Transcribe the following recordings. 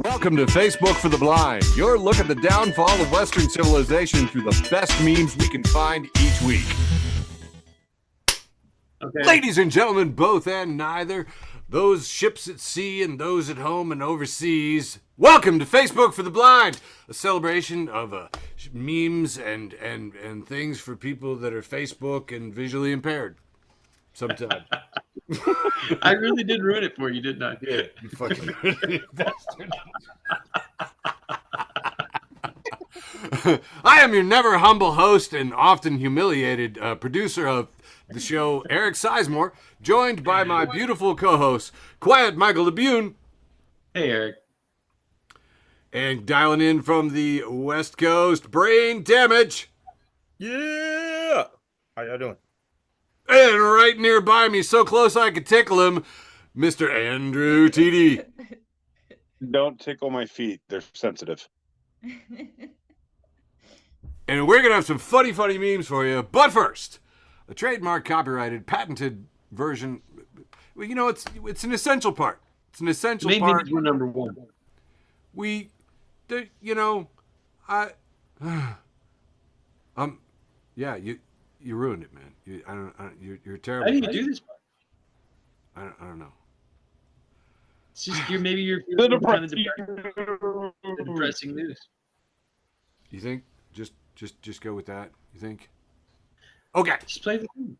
Welcome to Facebook for the Blind, your look at the downfall of Western civilization through the best memes we can find each week. Okay. Ladies and gentlemen, both and neither, those ships at sea and those at home and overseas, welcome to Facebook for the Blind, a celebration of memes and things for people that are Facebook and visually impaired. Sometimes. I really did ruin it for you, didn't I? Yeah, you fucking bastard. I am your never humble host and often humiliated producer of the show, Eric Sizemore, joined by my beautiful co-host, Quiet Michael LeBune. Hey, Eric. And dialing in from the West Coast, Brain Damage. Yeah! How y'all doing? And right nearby me, so close I could tickle him, Mr. Andrew TD. Don't tickle my feet. They're sensitive. And we're going to have some funny memes for you. But first, a trademark, copyrighted, patented version. Well, you know, it's an essential part. It's an essential part. Maybe we're number one. Yeah, you ruined it, man. You're terrible. How do you do this? I don't know. It's just you're The depressing news. You think? Just go with that. You think? Okay. Just play the thing.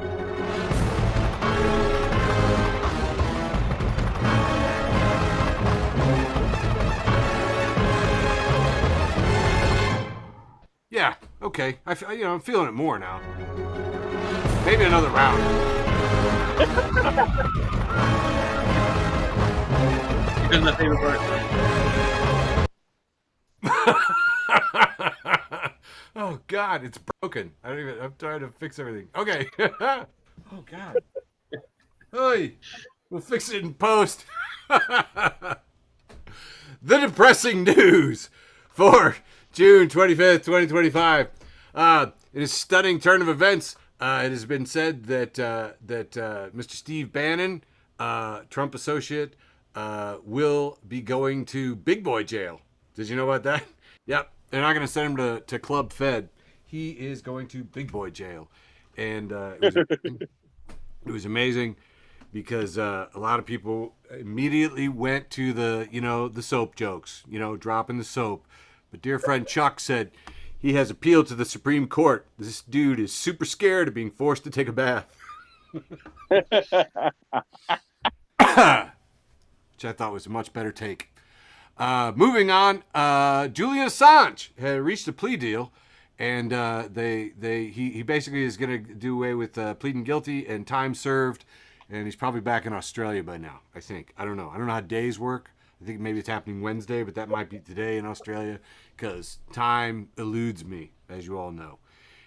Yeah. Okay. I'm feeling it more now. Maybe another round. Because my favorite part. Oh God, it's broken. I'm trying to fix everything. Okay. Oh God. Hey, we'll fix it in post. The depressing news for June 25th, 2025. In a stunning turn of events, it has been said that Mr. Steve Bannon, Trump associate, will be going to big boy jail. Did you know about that? Yep. They're not going to send him to Club Fed. He is going to big boy jail. And it was amazing because a lot of people immediately went to the soap jokes, dropping the soap. But dear friend Chuck said he has appealed to the Supreme Court. This dude is super scared of being forced to take a bath. Which I thought was a much better take. Moving on, Julian Assange had reached a plea deal, and he basically is going to do away with pleading guilty and time served, and he's probably back in Australia by now, I think. I don't know how days work. I think maybe it's happening Wednesday, but that might be today in Australia because time eludes me, as you all know.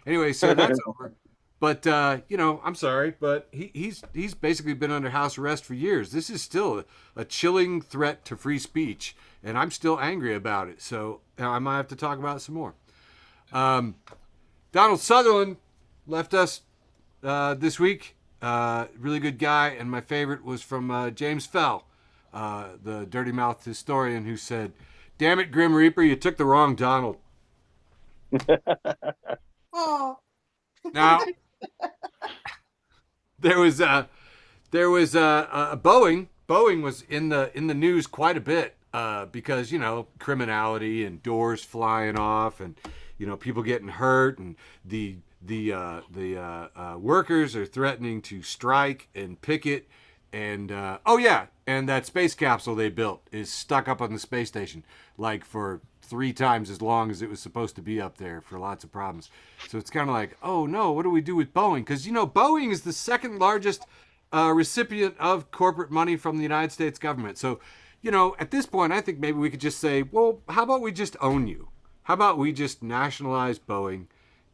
Anyway, so that's over. But, I'm sorry, but he's basically been under house arrest for years. This is still a chilling threat to free speech, and I'm still angry about it. So I might have to talk about it some more. Donald Sutherland left us this week. Really good guy, and my favorite was from James Fell, the dirty-mouthed historian who said, "Damn it, Grim Reaper, you took the wrong Donald." Oh. Now, there was Boeing. Boeing was in the news quite a bit because criminality and doors flying off and people getting hurt and the workers are threatening to strike and picket and and that space capsule they built is stuck up on the space station like for 3 times as long as it was supposed to be up there for lots of problems. So it's kind of like, oh no, what do we do with Boeing? Because Boeing is the second largest recipient of corporate money from the United States government. So at this point, I think maybe we could just say, well, how about we just own you? How about we just nationalize Boeing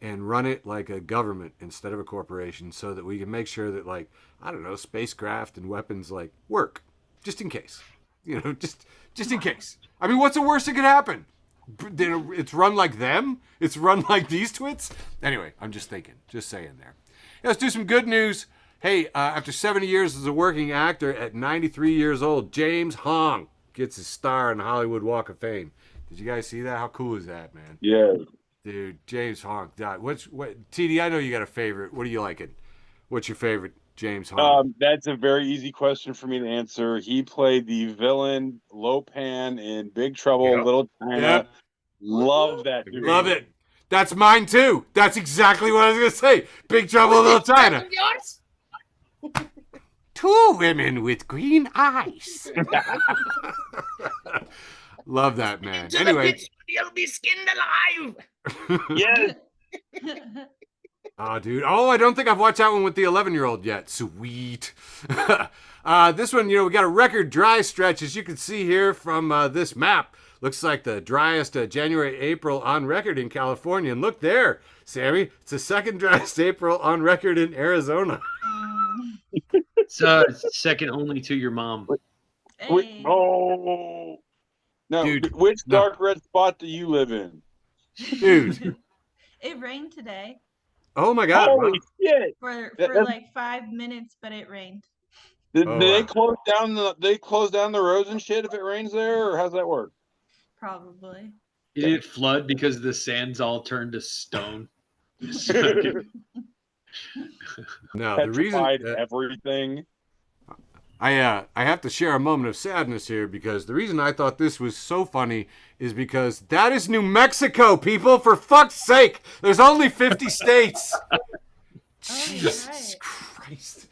and run it like a government instead of a corporation so that we can make sure that spacecraft and weapons work just in case, just in case. I mean, what's the worst that could happen? It's run like them? It's run like these twits? Anyway, I'm just saying there. Let's do some good news. Hey, after 70 years as a working actor at 93 years old, James Hong gets his star on the Hollywood Walk of Fame. Did you guys see that? How cool is that, man? Yeah. Dude, James Honk died. What? TD, I know you got a favorite. What are you liking? What's your favorite James Honk? That's a very easy question for me to answer. He played the villain Lopan in Big Trouble in Yep. Little China. Yep. Love that dude. Love it. That's mine too. That's exactly what I was going to say. Big Trouble in Little China. Two women with green eyes. Love that, man. Anyway. You'll be skinned alive. Yes. Oh, dude. Oh, I don't think I've watched that one with the 11-year-old yet. Sweet. This one, we got a record dry stretch, as you can see here from this map. Looks like the driest January, April on record in California. And look there, Sammy. It's the second driest April on record in Arizona. It's second only to your mom. Wait, oh. Now, Dude, which dark red spot do you live in? Dude. It rained today Oh, my God. Holy shit. for That's- like 5 minutes, but it rained. Did Oh, they wow. close down the roads and shit if it rains there, or how's that work? Probably. Did it flood because the sands all turned to stone? No, the reason Petrified everything. I have to share a moment of sadness here, because the reason I thought this was so funny is because that is New Mexico, people. For fuck's sake, there's only 50 states. Jesus Christ.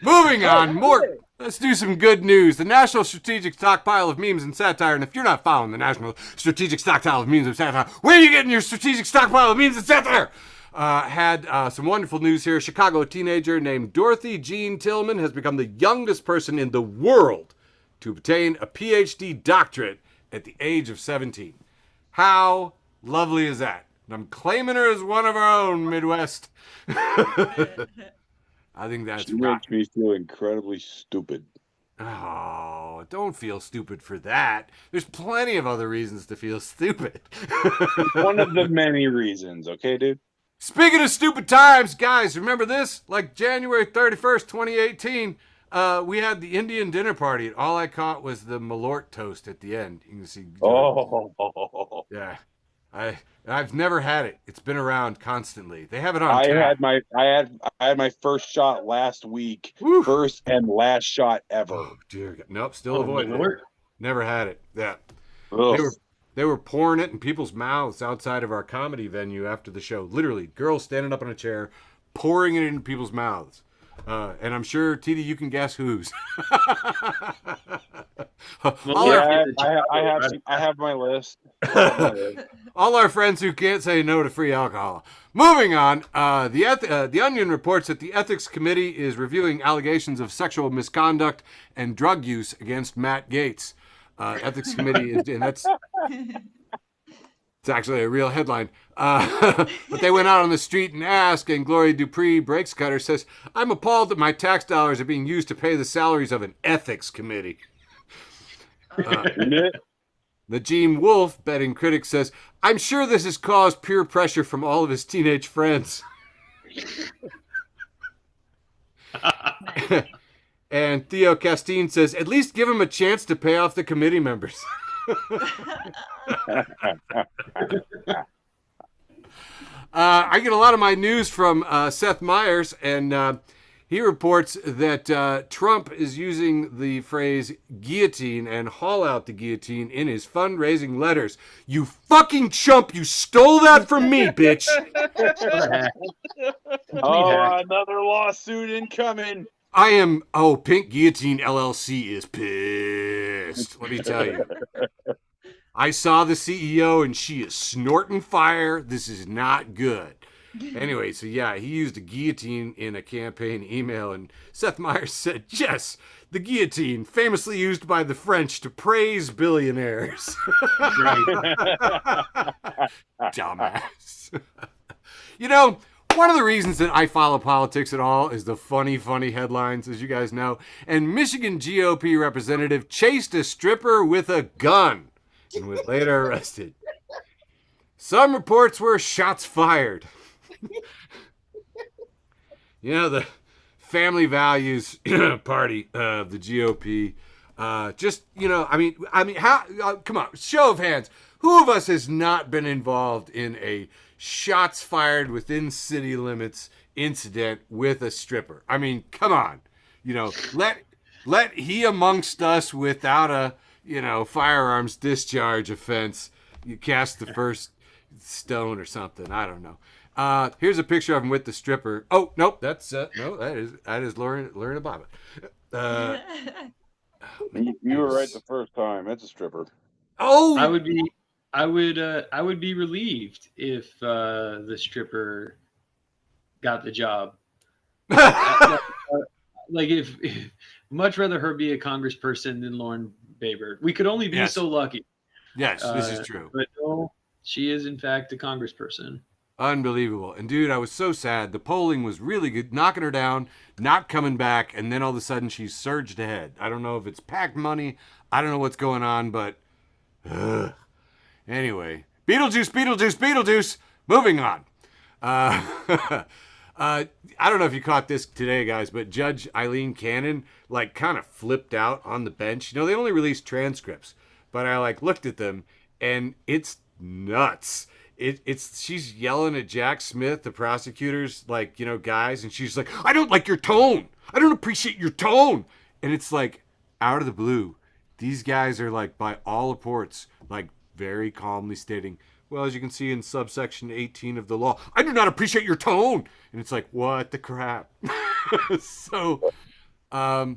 Moving on, more. Let's do some good news. The National Strategic Stockpile of Memes and Satire, and if you're not following the National Strategic Stockpile of Memes and Satire, where are you getting your strategic stockpile of memes and satire? Had some wonderful news here. A Chicago teenager named Dorothy Jean Tillman has become the youngest person in the world to obtain a PhD doctorate at the age of 17. How lovely is that? And I'm claiming her as one of our own, Midwest. I think that's She makes me feel incredibly stupid. Oh, don't feel stupid for that. There's plenty of other reasons to feel stupid. One of the many reasons, okay, dude? Speaking of stupid times, guys, remember this? Like January 31st, 2018, we had the Indian dinner party, and all I caught was the Malort toast at the end. You can see. Oh, Yeah. I've never had it. It's been around constantly. They have it on I tap. had my first shot last week. Woo. First and last shot ever. Oh, dear God. Nope, still avoiding it. Lord. Never had it. Yeah. Ugh. They were pouring it in people's mouths outside of our comedy venue after the show. Literally, girls standing up in a chair, pouring it in people's mouths. And I'm sure, TD, you can guess whose. all, our, I have my list. all our friends who can't say no to free alcohol. Moving on, the Onion reports that the Ethics Committee is reviewing allegations of sexual misconduct and drug use against Matt Gaetz. Ethics Committee is, and that's it's actually a real headline. But they went out on the street and asked, and Gloria Dupree, Brakes Cutter, says, "I'm appalled that my tax dollars are being used to pay the salaries of an ethics committee." Najim Wolf, betting critic, says, "I'm sure this has caused peer pressure from all of his teenage friends." And Theo Castine says, "At least give him a chance to pay off the committee members." I get a lot of my news from Seth Meyers, and he reports that Trump is using the phrase guillotine and haul out the guillotine in his fundraising letters. You fucking chump, you stole that from me, bitch. Oh, another lawsuit incoming. I am, Pink Guillotine LLC is pissed. Let me tell you. I saw the CEO and she is snorting fire. This is not good. Anyway, so yeah, he used a guillotine in a campaign email, and Seth Meyers said, "Yes, the guillotine, famously used by the French to praise billionaires." Dumbass. You know, one of the reasons that I follow politics at all is the funny headlines, as you guys know. And Michigan GOP representative chased a stripper with a gun and was later arrested. Some reports were shots fired. You know, the family values party of the GOP. Just, I mean, how? Come on, show of hands. Who of us has not been involved in a shots fired within city limits incident with a stripper? I mean, come on. Let he amongst us without a, firearms discharge offense, you cast the first stone or something. I don't know. Here's a picture of him with the stripper. Oh, nope, that's no, that is Lauren Obama. You were right the first time. That's a stripper. Oh, I would be relieved if the stripper got the job. Like if much rather her be a congressperson than Lauren Baber. We could only be Yes. so lucky. Yes, this is true. But no, she is in fact a congressperson. Unbelievable. And dude, I was so sad. The polling was really good, knocking her down, not coming back, and then all of a sudden she surged ahead. I don't know if it's PAC money. I don't know what's going on, but anyway, Beetlejuice. Moving on. I don't know if you caught this today, guys, but Judge Eileen Cannon kind of flipped out on the bench. They only released transcripts, but I looked at them, and it's nuts. She's yelling at Jack Smith, the prosecutors, guys, and she's like, I don't like your tone. I don't appreciate your tone. And it's out of the blue, these guys are by all reports, very calmly stating, well, as you can see in subsection 18 of the law, I do not appreciate your tone. And it's what the crap? So, I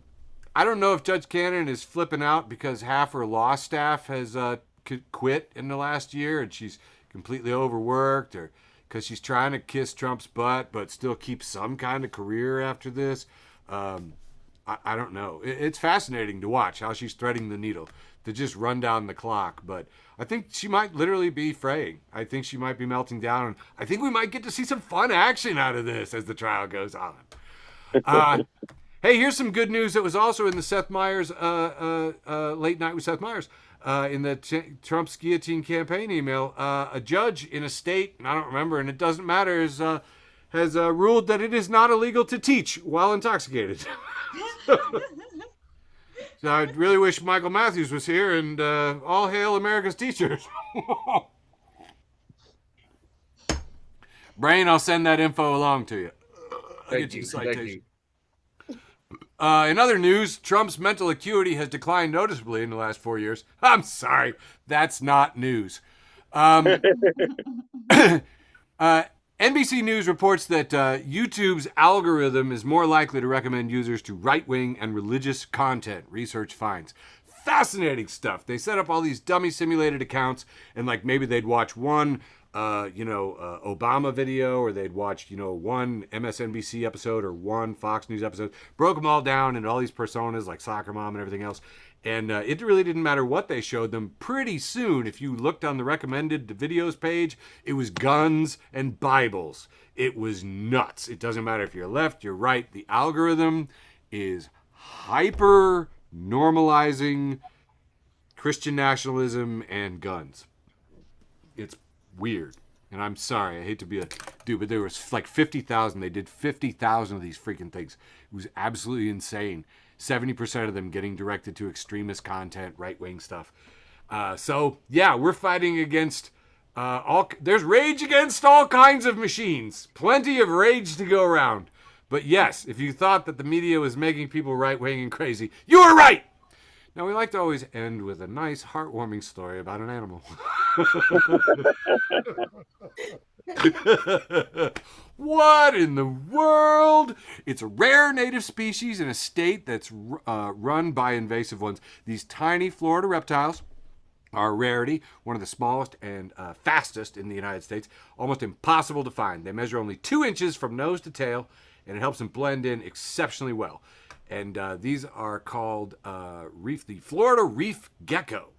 don't know if Judge Cannon is flipping out because half her law staff has quit in the last year and she's completely overworked, or because she's trying to kiss Trump's butt but still keep some kind of career after this. I don't know. It's fascinating to watch how she's threading the needle to just run down the clock. But I think she might literally be fraying. I think she might be melting down. And I think we might get to see some fun action out of this as the trial goes on. Hey, here's some good news that was also in the Seth Meyers Late Night with Seth Meyers. In the Trump's guillotine campaign email, a judge in a state, and I don't remember, and it doesn't matter, has ruled that it is not illegal to teach while intoxicated. So I really wish Michael Matthews was here, and all hail America's teachers. Brain, I'll send that info along to you. Thank you. In other news, Trump's mental acuity has declined noticeably in the last 4 years. I'm sorry, that's not news. NBC News reports that YouTube's algorithm is more likely to recommend users to right-wing and religious content, research finds. Fascinating stuff. They set up all these dummy simulated accounts, and maybe they'd watch one Obama video, or they'd watch, one MSNBC episode or one Fox News episode, broke them all down into all these personas like Soccer Mom and everything else. And it really didn't matter what they showed them. Pretty soon, if you looked on the recommended videos page, it was guns and Bibles. It was nuts. It doesn't matter if you're left, you're right. The algorithm is hyper normalizing Christian nationalism and guns. It's weird. And I'm sorry, I hate to be a dude, but there was 50,000. They did 50,000 of these freaking things. It was absolutely insane. 70% of them getting directed to extremist content, right-wing stuff. So, yeah, we're fighting against there's rage against all kinds of machines. Plenty of rage to go around. But yes, if you thought that the media was making people right-wing and crazy, you were right! Now, we like to always end with a nice, heartwarming story about an animal. What in the world? It's a rare native species in a state that's run by invasive ones. These tiny Florida reptiles are a rarity, one of the smallest and fastest in the United States. Almost impossible to find. They measure only 2 inches from nose to tail, and it helps them blend in exceptionally well. And these are called the Florida reef gecko.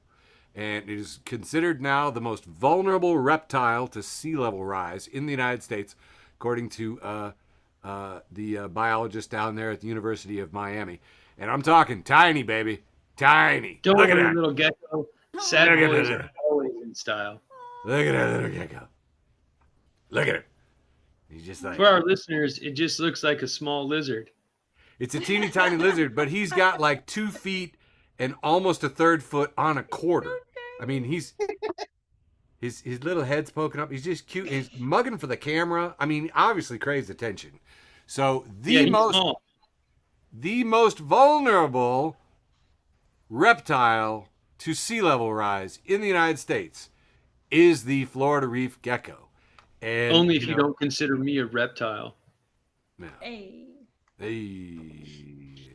And it is considered now the most vulnerable reptile to sea level rise in the United States, according to the biologist down there at the University of Miami. And I'm talking tiny, baby. Tiny. Don't Look at worry, that little gecko. Sad Look at boys that. are always in style. Look at that little gecko. Look at her. He's just For our listeners, it just looks like a small lizard. It's a teeny tiny lizard, but he's got like 2 feet and almost a third foot on a quarter. I mean, his little head's poking up. He's just cute. He's mugging for the camera. I mean, obviously craves attention. So the most vulnerable reptile to sea level rise in the United States is the Florida reef gecko. And only if you don't consider me a reptile. No. Hey.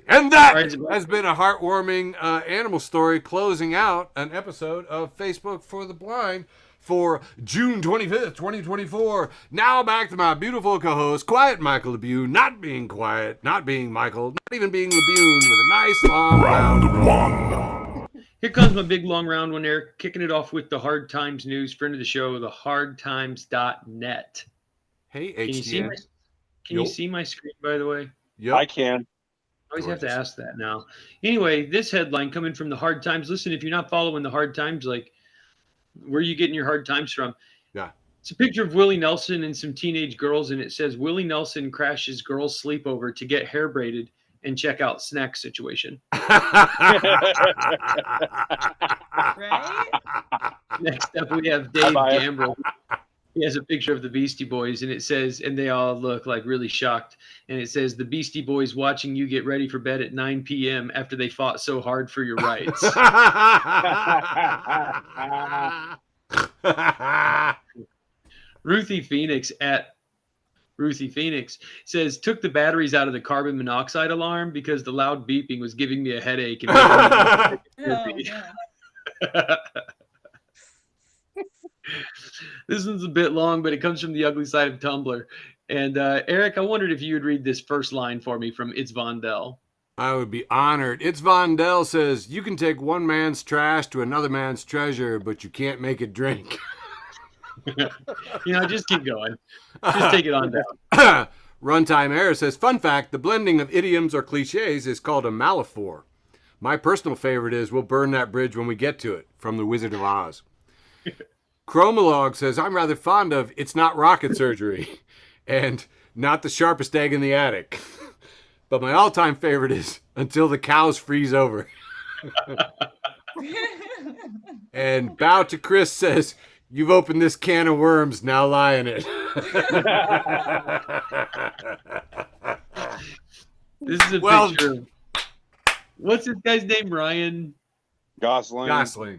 And that has been a heartwarming animal story closing out an episode of Facebook for the Blind for June 25th, 2024. Now back to my beautiful co-host, Quiet Michael LeBune, not being quiet, not being Michael, not even being LeBune, with a nice long round one. Here comes my big long round one there, kicking it off with the Hard Times News, friend of the show, the hardtimes.net. Hey, Can you see my screen, by the way? Yep. I can. I always have to ask that now. Anyway, this headline coming from the Hard Times. Listen, if you're not following the Hard Times, like, where are you getting your Hard Times from? Yeah. It's a picture of Willie Nelson and some teenage girls, and it says Willie Nelson crashes girls' sleepover to get hair braided and check out snack situation. Right? Next up, we have Dave Gambrell. He has a picture of the Beastie Boys, and it says, and they all look like really shocked. And it says, the Beastie Boys watching you get ready for bed at 9 p.m. after they fought so hard for your rights. Ruthie Phoenix says, took the batteries out of the carbon monoxide alarm because the loud beeping was giving me a headache. And Oh, yeah. This one's a bit long, but it comes from the ugly side of Tumblr. And Eric, I wondered if you would read this first line for me from It's Vondell. I would be honored. It's Vondell says, you can take one man's trash to another man's treasure, but you can't make it drink. Just keep going. Just take it on down. Runtime Error says, fun fact, the blending of idioms or cliches is called a malaphor. My personal favorite is, we'll burn that bridge when we get to it, from The Wizard of Oz. Chromolog says, I'm rather fond of It's Not Rocket Surgery and Not the Sharpest Egg in the Attic. But my all-time favorite is Until the Cows Freeze Over. And Bow to Chris says, you've opened this can of worms, now lie in it. This is a picture of, what's this guy's name? Ryan Gosling.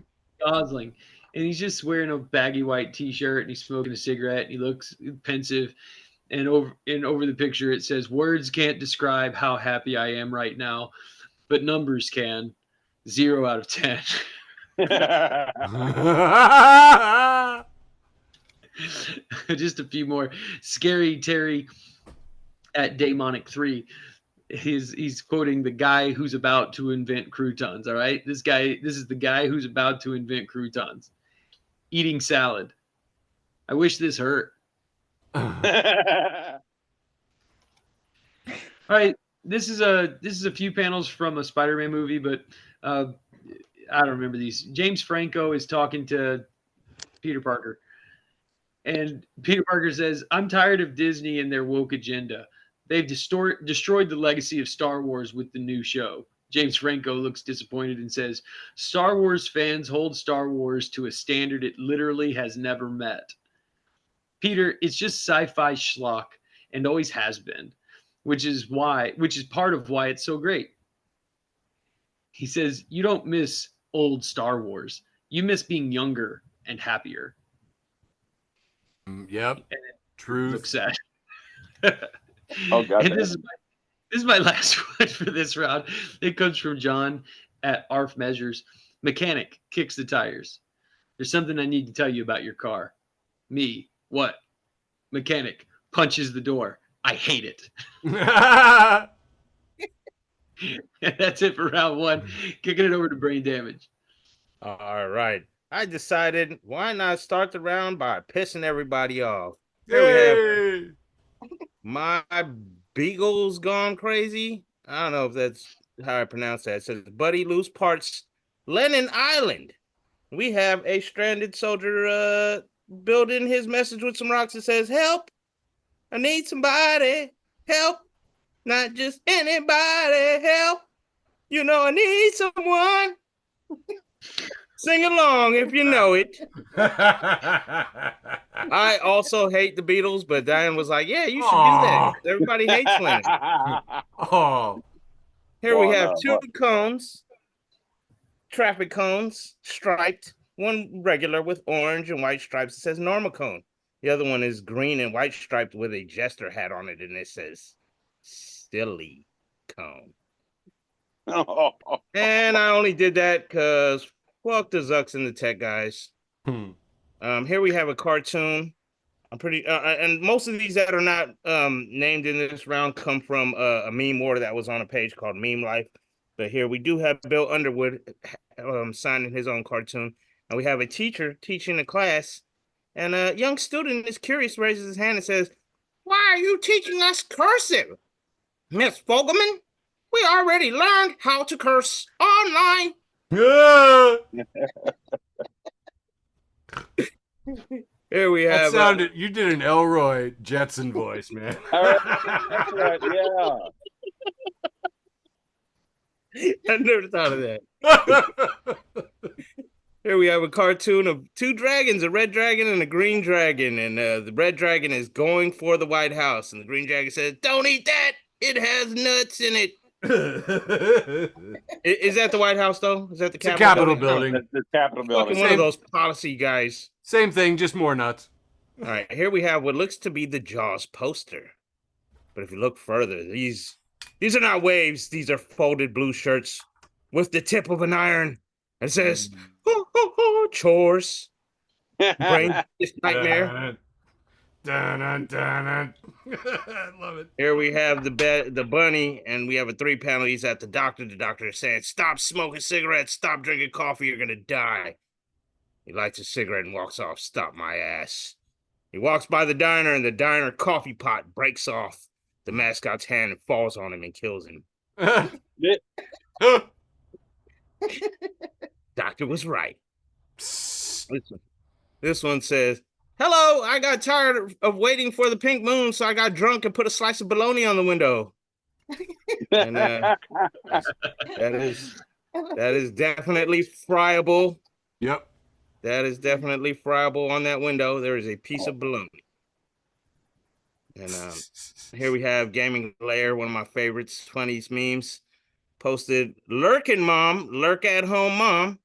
And he's just wearing a baggy white t-shirt and he's smoking a cigarette and he looks pensive. And over the picture it says, words can't describe how happy I am right now, but numbers can. 0 out of 10. Just a few more. Scary Terry at Daemonic3. He's quoting the guy who's about to invent croutons. All right. This is the guy who's about to invent croutons. Eating salad. I wish this hurt. All right. This is a few panels from a Spider-Man movie, but I don't remember these. James Franco is talking to Peter Parker. And Peter Parker says, I'm tired of Disney and their woke agenda. They've destroyed the legacy of Star Wars with the new show. James Franco looks disappointed and says, Star Wars fans hold Star Wars to a standard it literally has never met. Peter, it's just sci-fi schlock and always has been, which is part of why it's so great. He says, you don't miss old Star Wars. You miss being younger and happier. Yep. Truth. Looks sad. Oh, God. And this is my last one for this round. It comes from John at ARF Measures. Mechanic kicks the tires. There's something I need to tell you about your car. Me. What? Mechanic punches the door. I hate it. That's it for round one. Kicking it over to Brain Damage. All right. I decided, why not start the round by pissing everybody off? There we have My Beagle's Gone Crazy. I don't know if that's how I pronounce that. It says, Buddy Loose Parts, Lennon Island. We have a stranded soldier building his message with some rocks that says, help, I need somebody, help. Not just anybody help. You know I need someone. Sing along if you know it. I also hate the Beatles, but Diane was like, yeah, you should do that. Everybody hates Lennon. Oh, Here we Well, have no, two cones, traffic cones, striped. One regular with orange and white stripes. It says normal cone. The other one is green and white striped with a jester hat on it, and it says silly cone. And I only did that because fuck the Zucks and the tech guys. Here we have a cartoon. I'm pretty, and most of these that are not named in this round come from a meme war that was on a page called Meme Life. But here we do have Bill Underwood signing his own cartoon, and we have a teacher teaching a class, and a young student is curious, raises his hand and says, "Why are you teaching us cursive, Miss Fogelman? We already learned how to curse online." Here we that have. sounded. You did an Elroy Jetson voice, man. All right, that's right. Yeah. I never thought of that. Here we have a cartoon of two dragons, a red dragon and a green dragon. And the red dragon is going for the White House. And the green dragon says, "Don't eat that. It has nuts in it." Is that the White House, though? Is that the Capitol building? That's the Capitol building. Fucking one of those policy guys. Same thing, just more nuts. All right, here we have what looks to be the Jaws poster. But if you look further, these are not waves. These are folded blue shirts with the tip of an iron. It says, chores. Brain nightmare. I love it. Here we have the bunny, and we have a 3-panel. He's at the doctor. The doctor is saying, "Stop smoking cigarettes. Stop drinking coffee. You're going to die." He lights a cigarette and walks off. "Stop my ass." He walks by the diner, and the diner coffee pot breaks off the mascot's hand and falls on him and kills him. Doctor was right. This one says, "Hello, I got tired of waiting for the pink moon, so I got drunk and put a slice of bologna on the window." And that is definitely friable. Yep. That is definitely friable on that window. There is a piece of bologna. And here we have Gaming Lair, one of my favorites, funniest memes. Posted, "Lurking mom, lurk at home mom,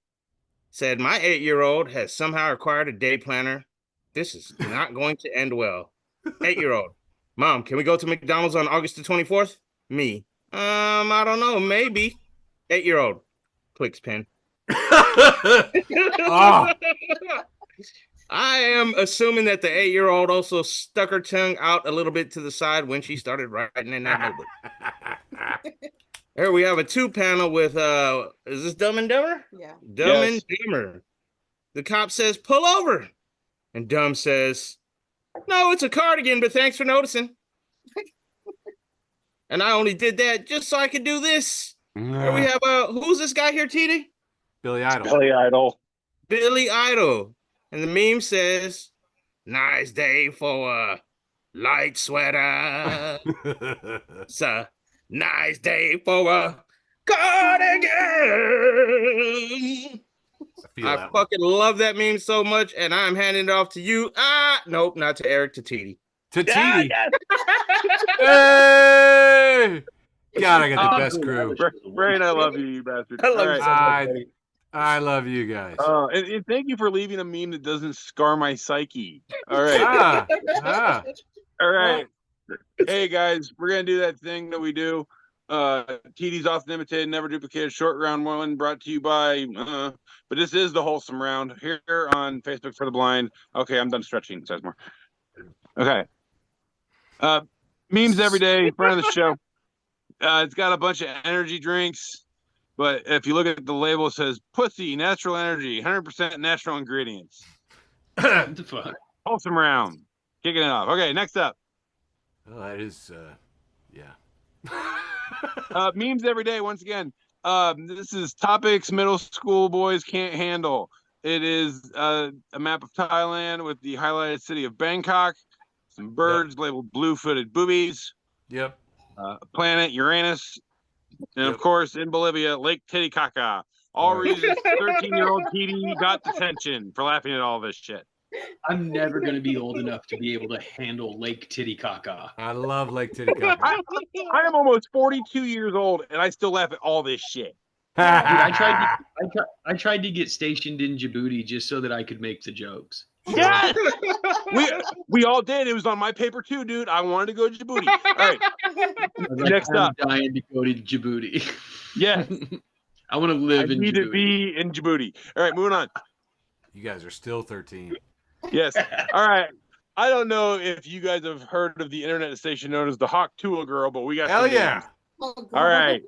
said my 8-year-old has somehow acquired a day planner. This is not going to end well. 8-year-old, Mom, can we go to McDonald's on August the 24th? Me, I don't know, maybe. 8-year-old, clicks pen." Oh. I am assuming that the 8-year-old also stuck her tongue out a little bit to the side when she started writing in that notebook. Here we have a 2-panel with, is this Dumb and Dumber? Yeah. Dumb Yes. and Dumber. The cop says, "Pull over." And Dumb says, "No, it's a cardigan, but thanks for noticing." And I only did that just so I could do this. Here we have, who's this guy here, TD? Billy Idol. Billy Idol. Billy Idol. And the meme says, "Nice day for a light sweater. It's a nice day for a cardigan." I fucking love that meme so much, and I'm handing it off to you. Nope, not to Eric, to TD. To TD. Hey! God, I got the best crew. Brain, I love you, you bastard. I love All you right. so much, buddy. I love you guys. And thank you for leaving a meme that doesn't scar my psyche. All right. All right. Hey, guys, we're going to do that thing that we do. TD's often imitated, never duplicated, short round one brought to you by, but this is the wholesome round here on Facebook for the Blind. Okay, I'm done stretching. Says more. Okay. Memes every day, front of the show. It's got a bunch of energy drinks, but if you look at the label, it says pussy, natural energy, 100% natural ingredients. What the fuck? Wholesome round. Kicking it off. Okay, next up. Well, that is, yeah. Memes every day, once again. This is topics middle school boys can't handle. It is a map of Thailand with the highlighted city of Bangkok. Some birds labeled blue-footed boobies. Yep. planet Uranus, and of course in Bolivia, Lake Titicaca. All reasons 13-year-old TD got detention for laughing at all this shit. I'm never going to be old enough to be able to handle Lake Titicaca. I love Lake Titicaca. I am almost 42 years old, and I still laugh at all this shit. Dude, I tried to get stationed in Djibouti just so that I could make the jokes. Yes! we all did. It was on my paper too, dude. I wanted to go to Djibouti. All right. Next up. I'm dying to go to Djibouti. Yes. I want to live in need Djibouti. to be in Djibouti. All right, moving on. You guys are still 13. Yes. All right. I don't know if you guys have heard of the internet station known as the Hawk Tuah girl, but we got Hell yeah. Oh, All right.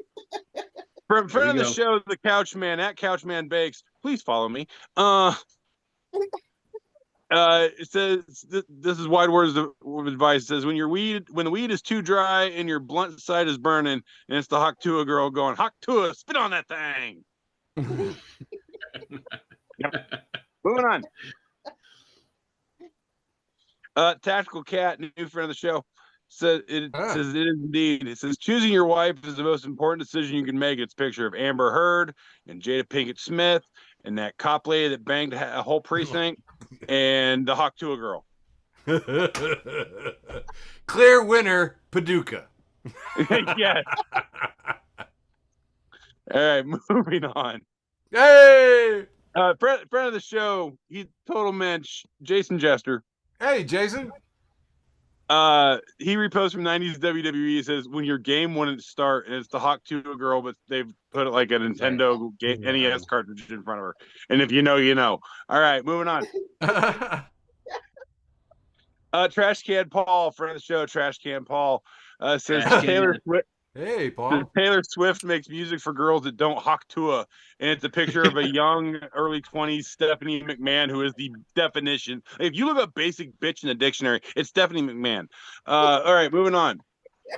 From friend of the go. show, the Couchman at Couchman Bakes. Please follow me. It says this is wide words of advice. It says when the weed is too dry and your blunt side is burning, and it's the Hawk Tuah girl going, Hawk Tuah, spit on that thing. Yep. Moving on. Tactical Cat, new friend of the show, says it is indeed. It says choosing your wife is the most important decision you can make. It's a picture of Amber Heard and Jada Pinkett Smith and that cop lady that banged a whole precinct and the Hawk Tuah girl. Clear winner, Paducah. Yes. All right, moving on. Hey! Friend of the show, he's total mensch, Jason Jester. Hey, Jason. He reposts from 90s WWE. He says, when your game wouldn't start, and it's the Hawk Tuah girl, but they've put like a Nintendo NES cartridge in front of her. And if you know, you know. All right, moving on. Trash Can Paul, friend of the show, Trash Can Paul, says Taylor Swift. Hey, Paul. Taylor Swift makes music for girls that don't Hawk Tuah, and it's a picture of a young, early 20s Stephanie McMahon, who is the definition. If you look up basic bitch in the dictionary, it's Stephanie McMahon. All right, moving on.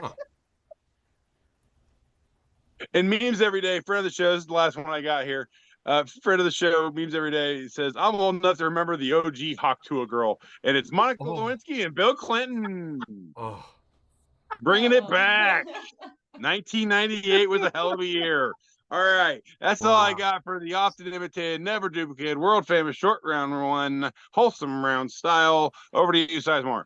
Huh. And memes every day. Friend of the show, this is the last one I got here. Friend of the show, memes every day. He says, I'm old enough to remember the OG Hawk Tuah girl, and it's Monica Lewinsky and Bill Clinton. Oh. Bringing it back. 1998 was a hell of a year. All right. That's all I got for the often imitated, never duplicated, world famous short round one, wholesome round style. Over to you, Sizemore.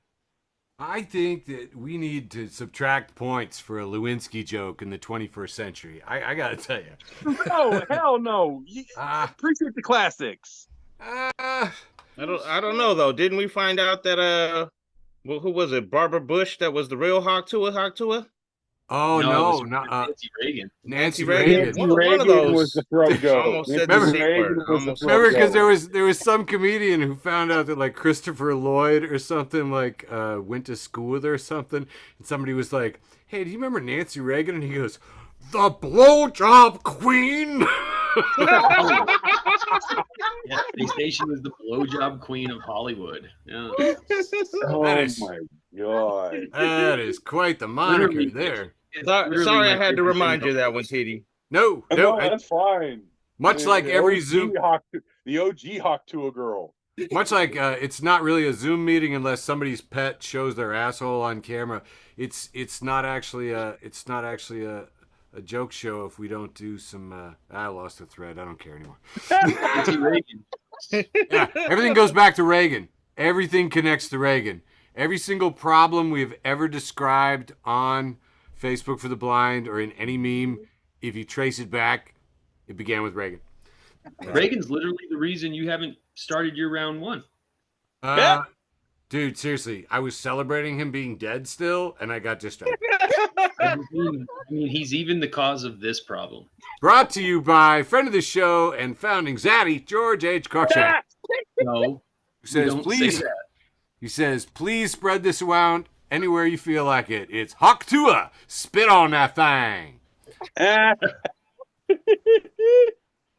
I think that we need to subtract points for a Lewinsky joke in the 21st century. I got to tell you. Oh, hell no. Appreciate the classics. I don't know, though. Didn't we find out that, well, who was it? Barbara Bush that was the real Hawk Tuah? Oh, no. Nancy Reagan. Nancy Reagan. Reagan. One of those was the throat goat. almost said Remember- the C word. Almost said Remember, the because C there was some comedian who found out that like Christopher Lloyd or something like went to school with her or something, and somebody was like, "Hey, do you remember Nancy Reagan?" And he goes, "The blowjob queen." Yeah, Space Station was the blowjob queen of Hollywood. Yeah. Oh, That is- my God. That is quite the moniker Literally. there. Sorry, I had to remind you that one, TD. No, No, that's fine. much like The every OG Zoom, the OG Hawk Tuah girl. much like it's not really a Zoom meeting unless somebody's pet shows their asshole on camera. It's not actually a joke show if we don't do some. I lost the thread. I don't care anymore. Nancy Reagan. Yeah, everything goes back to Reagan. Everything connects to Reagan. Every single problem we've ever described on Facebook for the Blind or in any meme, if you trace it back, it began with Reagan. Reagan's literally the reason you haven't started your round one. Dude, seriously, I was celebrating him being dead still, and I got distracted. I mean, he's even the cause of this problem. Brought to you by friend of the show and founding Zaddy, George H. Cruikshank. No, Who says, don't please, say that. he says, please spread this around anywhere you feel like it. It's Hawk Tuah. Spit on that thing.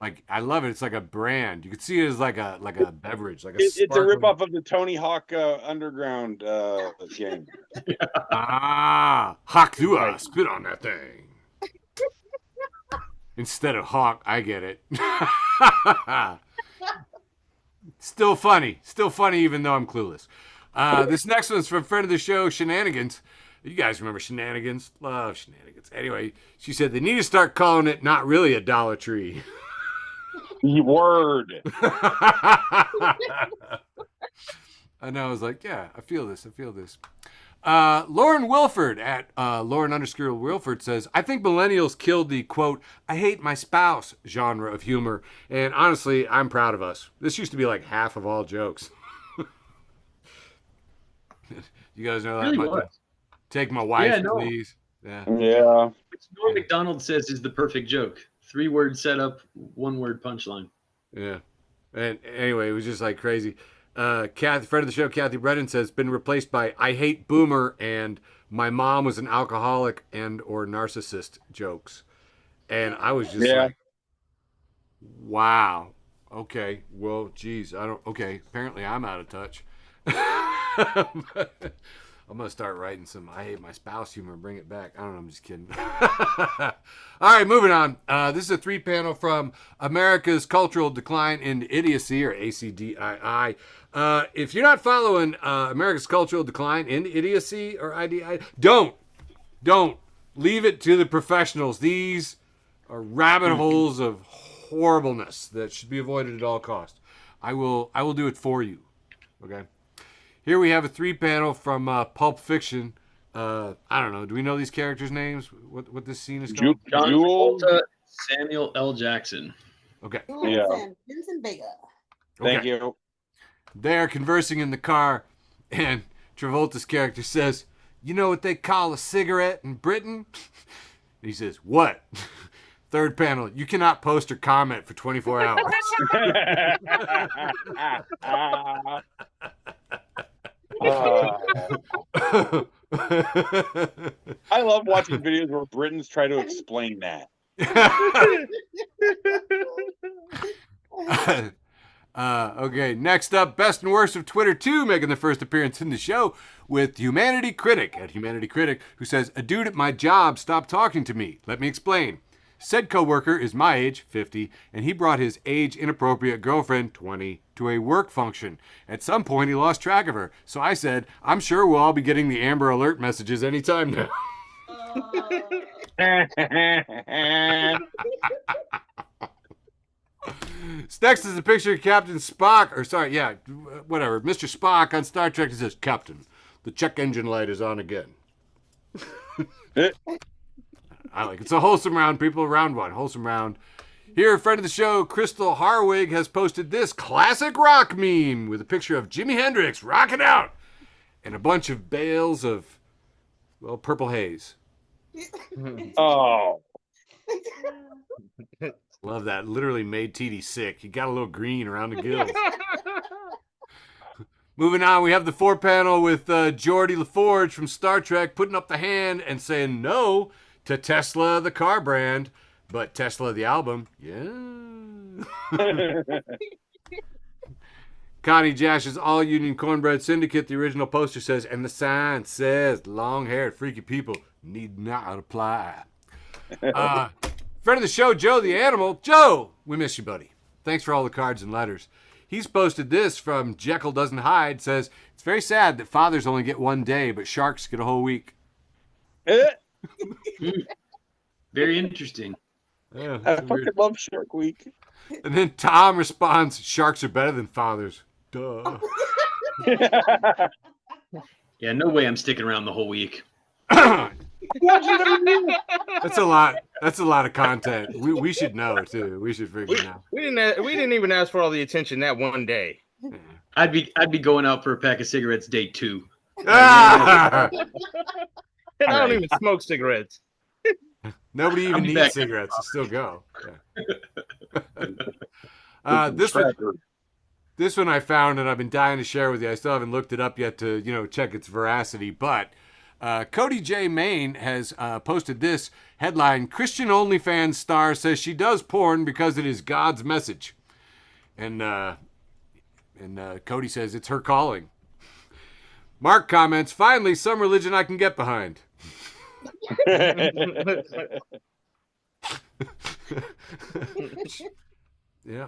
Like, I love it. It's like a brand. You can see it as like a beverage, like It's a sparkling- ripoff of the Tony Hawk Underground game. Hawk Tuah. Spit on that thing. Instead of Hawk, I get it. Still funny, even though I'm clueless. This next one's from friend of the show, Shenanigans. You guys remember Shenanigans? Love Shenanigans. Anyway, she said they need to start calling it not really a Dollar Tree. Word. I know. I was like, yeah, I feel this. Lauren Wilford at Lauren_Wilford says, I think millennials killed the, quote, I hate my spouse genre of humor. And honestly, I'm proud of us. This used to be like half of all jokes. You guys know that? Really was. Take my wife, Yeah, no. please. Yeah. Yeah. Which Norm MacDonald says is the perfect joke. 3-word setup, 1-word punchline. Yeah. And anyway, it was just like crazy. Friend of the show, Kathy Brennan says, been replaced by I hate boomer and my mom was an alcoholic and or narcissist jokes. And I was just like, wow. Okay. Well, geez. Apparently I'm out of touch. I'm going to start writing some I hate my spouse humor and bring it back. I don't know. I'm just kidding. All right, moving on. This is a 3-panel from America's Cultural Decline into Idiocy, or ACDII. If you're not following America's Cultural Decline into Idiocy, or IDI, don't. Leave it to the professionals. These are rabbit holes of horribleness that should be avoided at all costs. I will do it for you. Okay? Here we have a 3-panel from Pulp Fiction. I don't know. Do we know these characters' names? What this scene is called? John Travolta, Samuel L. Jackson. Okay. Vincent Vega. Thank you. They're conversing in the car, and Travolta's character says, you know what they call a cigarette in Britain? He says, what? 3rd panel, you cannot post or comment for 24 hours. I love watching videos where Britons try to explain that. Okay, next up, Best and Worst of Twitter 2, making their first appearance in the show with Humanity Critic, at Humanity Critic, who says, a dude at my job stopped talking to me. Let me explain. Said coworker is my age, 50, and he brought his age-inappropriate girlfriend, 20, to a work function. At some point, he lost track of her. So I said, I'm sure we'll all be getting the Amber Alert messages anytime now. Next is a picture of Captain Spock, Mr. Spock on Star Trek. He says, Captain, the check engine light is on again. I like it. It's a wholesome round, people. Round 1, wholesome round. Here, a friend of the show, Crystal Harwig, has posted this classic rock meme with a picture of Jimi Hendrix rocking out and a bunch of bales of, well, purple haze. Oh. Love that. Literally made TD sick. He got a little green around the gills. Moving on, we have the 4-panel with Geordi LaForge from Star Trek putting up the hand and saying no to Tesla, the car brand, but Tesla, the album, yeah. Connie Jash's All Union Cornbread Syndicate, the original poster says, and the sign says, long-haired freaky people need not apply. Friend of the show, Joe the Animal. Joe, we miss you, buddy. Thanks for all the cards and letters. He's posted this from Jekyll Doesn't Hide, says, it's very sad that fathers only get 1 day, but sharks get a whole week. Very interesting. Yeah, I fucking love Shark Week. And then Tom responds, sharks are better than fathers. Duh. Yeah, no way I'm sticking around the whole week. That's a lot. That's a lot of content. We should know too. We should figure it out. We didn't even ask for all the attention that one day. Yeah. I'd be going out for a pack of cigarettes day 2. Ah! And I don't even smoke cigarettes. Nobody even needs back. cigarettes to still go. Yeah. This one I found and I've been dying to share with you. I still haven't looked it up yet to check its veracity, but Cody J. Main has posted this headline: Christian OnlyFans star says she does porn because it is God's message. And Cody says it's her calling. Mark comments, finally, some religion I can get behind. Yeah,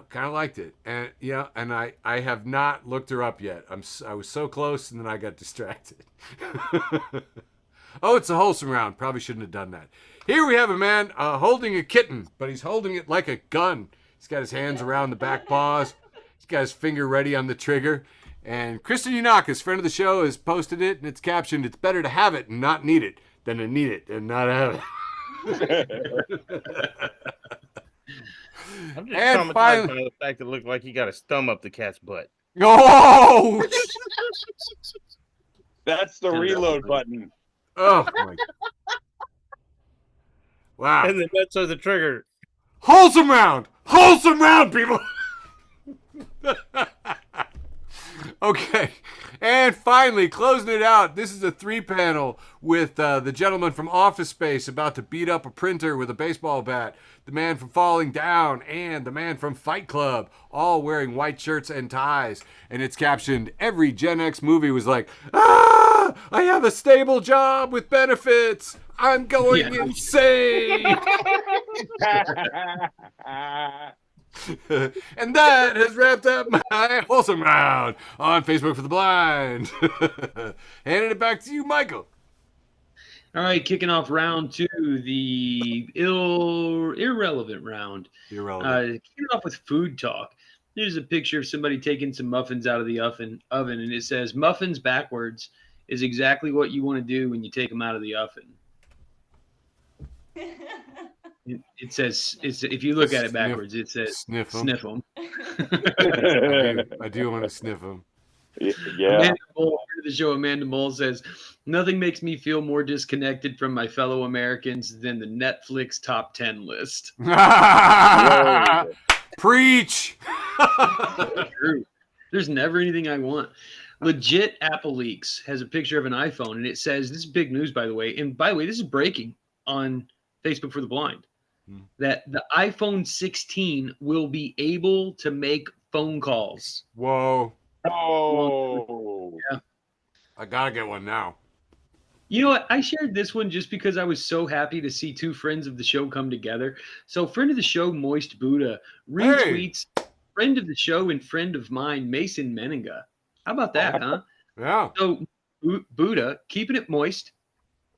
kind of liked it. And and I have not looked her up yet. I was so close and then I got distracted. Oh, it's a wholesome round. Probably shouldn't have done that. Here we have a man holding a kitten, but he's holding it like a gun. He's got his hands around the back paws. He's got his finger ready on the trigger. And Kristen Yanakis, friend of the show, has posted it, and it's captioned, "It's better to have it and not need it than to need it and not have it." I'm just And traumatized finally- by the fact that it looked like he got his thumb up the cat's butt. Oh! That's the reload button. Oh, my. Wow. And the nuts are the trigger. Wholesome round! Wholesome round, people! Okay. And finally, closing it out, this is a 3-panel with the gentleman from Office Space about to beat up a printer with a baseball bat, the man from Falling Down, and the man from Fight Club, all wearing white shirts and ties. And it's captioned, "Every Gen X movie was like, I have a stable job with benefits. I'm going insane." And that has wrapped up my wholesome round on Facebook for the Blind. Handing it back to you, Michael. All right, kicking off round 2, the irrelevant round. Irrelevant. Kicking off with food talk. There's a picture of somebody taking some muffins out of the oven, and it says, "Muffins backwards is exactly what you want to do when you take them out of the oven." It says, if you look at it backwards, it says, Sniff 'em. "Sniff them." I do want to sniff them. Yeah. Amanda Mole, friend of the show, Amanda Mole says, "Nothing makes me feel more disconnected from my fellow Americans than the Netflix top 10 list." Preach. True. There's never anything I want. Legit Apple Leaks has a picture of an iPhone, and it says, this is big news, by the way. And by the way, this is breaking on Facebook for the Blind, that the iPhone 16 will be able to make phone calls. Whoa. Oh. Yeah. I gotta get one now. You know what? I shared this one just because I was so happy to see 2 friends of the show come together. So, friend of the show, Moist Buddha, retweets friend of the show and friend of mine, Mason Meninga. How about that, huh? Yeah. So, Buddha, keeping it moist,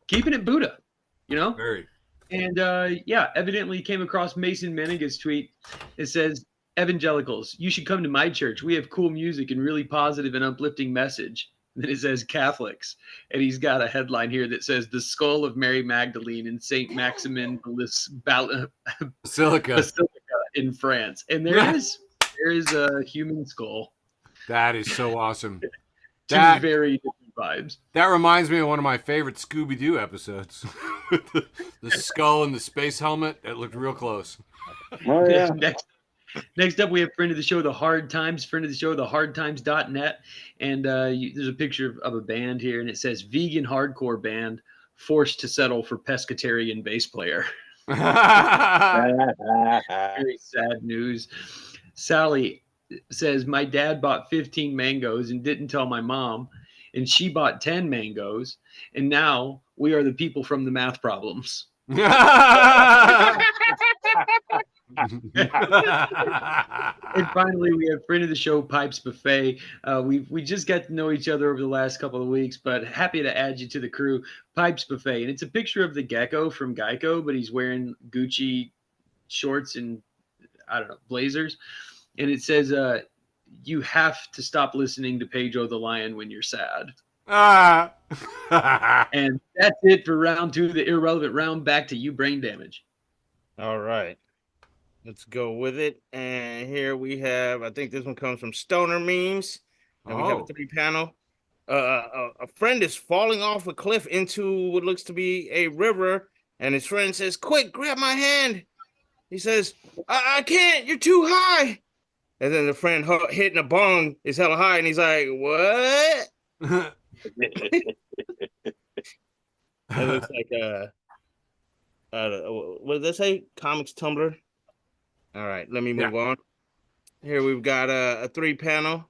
keeping it Buddha, you know? Very. And evidently came across Mason Meninga's tweet. It says, "Evangelicals, you should come to my church. We have cool music and really positive and uplifting message." Then it says Catholics. And he's got a headline here that says, "The skull of Mary Magdalene in St. Maximin Basilica. in France." And there is a human skull. That is so awesome. 2 That- very different vibes. That reminds me of one of my favorite Scooby-Doo episodes. The skull and the space helmet. It looked real close. Oh, yeah. Next up, we have friend of the show, The Hard Times, friend of the show, thehardtimes.net. And there's a picture of a band here, and it says, "Vegan hardcore band forced to settle for pescatarian bass player." Very sad news. Sally says, "My dad bought 15 mangoes and didn't tell my mom, and she bought 10 mangoes, and now we are the people from the math problems." And finally, we have friend of the show, Pipes Buffet. We just got to know each other over the last couple of weeks, but happy to add you to the crew. Pipes Buffet, and it's a picture of the gecko from Geico, but he's wearing Gucci shorts and, I don't know, blazers. And it says, "You have to stop listening to Pedro the Lion when you're sad." And that's it for round 2, the irrelevant round. Back to you, Brain Damage. All right. Let's go with it. And here we have, I think this one comes from Stoner Memes. And we have a 3-panel. A friend is falling off a cliff into what looks to be a river. And his friend says, "Quick, grab my hand." He says, I can't. You're too high. And then the friend hitting a bong is hella high. And he's like, "What?" It looks like what did they say? Comics Tumblr. All right, let me move on. Here we've got a 3-panel.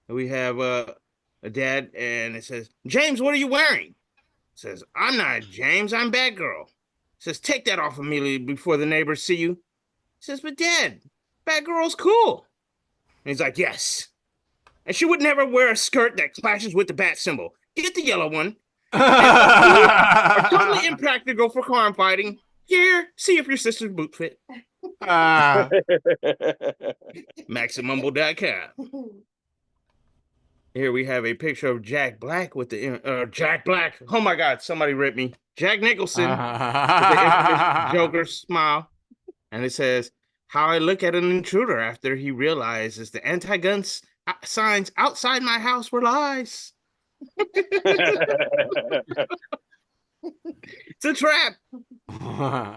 We have a dad, and it says, "James, what are you wearing?" It says, "I'm not James, I'm Batgirl." It says, "Take that off immediately before the neighbors see you." It says, "But Dad, Batgirl's cool." And he's like, "Yes. And she would never wear a skirt that clashes with the bat symbol. Get the yellow one." are totally impractical for crime fighting. Here, see if your sister's boot fit. Ah. Maximumble.com. Here we have a picture of Jack Black with the Jack Black. Oh my God, somebody ripped me. Jack Nicholson with the infamous Joker smile. And it says, how I look at an intruder after he realizes the anti-gun signs outside my house were lies. It's a trap.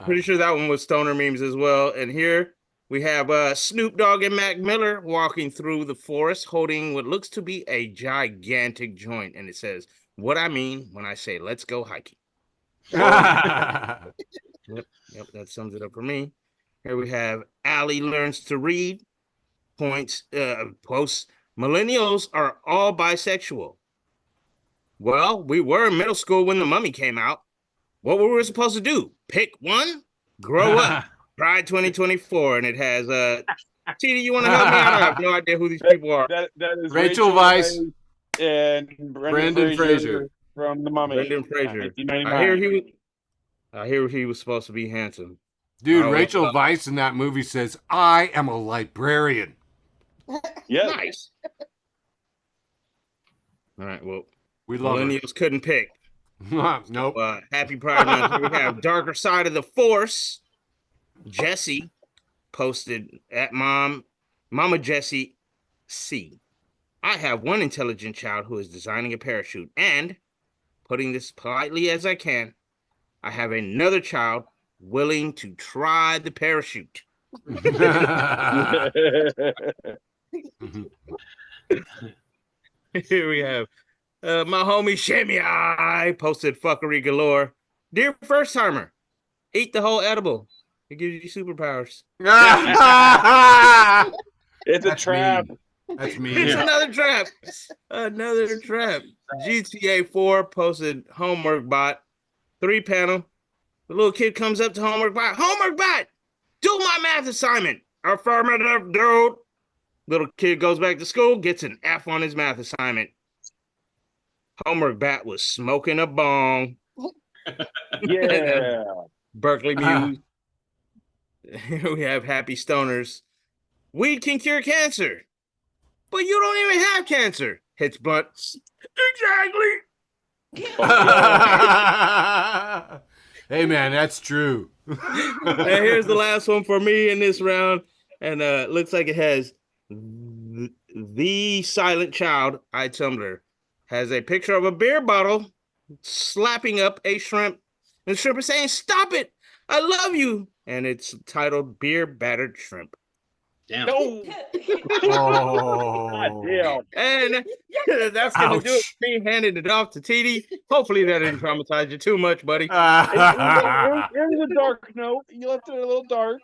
Pretty sure that one was Stoner memes as well. And here we have Snoop Dogg and Mac Miller walking through the forest holding what looks to be a gigantic joint. And it says, what I mean when I say, let's go hiking. Yep, that sums it up for me. Here we have Allie learns to read. Posts, millennials are all bisexual. Well, we were in middle school when The Mummy came out. What were we supposed to do? Pick one? Grow up. Pride 2024. And it has, TD, you want to help me out? I have no idea who these people are. That is Rachel Weisz and Brendan Fraser from The Mummy. Brendan Fraser. 1999. I hear he was supposed to be handsome. Dude, Oh, Rachel Weisz in that movie says, I am a librarian. Yeah. Nice. All right, well, We love millennials couldn't pick. her. Nope. Happy Pride Month. Here we have Darker Side of the Force. Jesse posted at Mama Jessie C. I have one intelligent child who is designing a parachute, and putting this politely as I can, I have another child willing to try the parachute. Here we have my homie Shemi posted fuckery galore. Dear first timer, eat the whole edible. It gives you superpowers. It's a trap. That's me. It's another trap. Another trap. GTA 4 posted homework bot. 3-panel. The little kid comes up to homework bot. Homework bot! Do my math assignment. Affirmative, dude. Little kid goes back to school, gets an F on his math assignment. Homework bat was smoking a bong. Yeah. Berkeley Muse. Here we have Happy Stoners. Weed can cure cancer, but you don't even have cancer. Hits blunt. Exactly. Hey, man, that's true. And here's the last one for me in this round. And looks like it has the silent child, Tumblr, has a picture of a beer bottle slapping up a shrimp. And the shrimp is saying, stop it. I love you. And it's titled Beer Battered Shrimp. Damn. No. Oh. Damn. And that's going to do it for me handing it off to TD. Hopefully that didn't traumatize you too much, buddy. It was a dark note. You left it a little dark.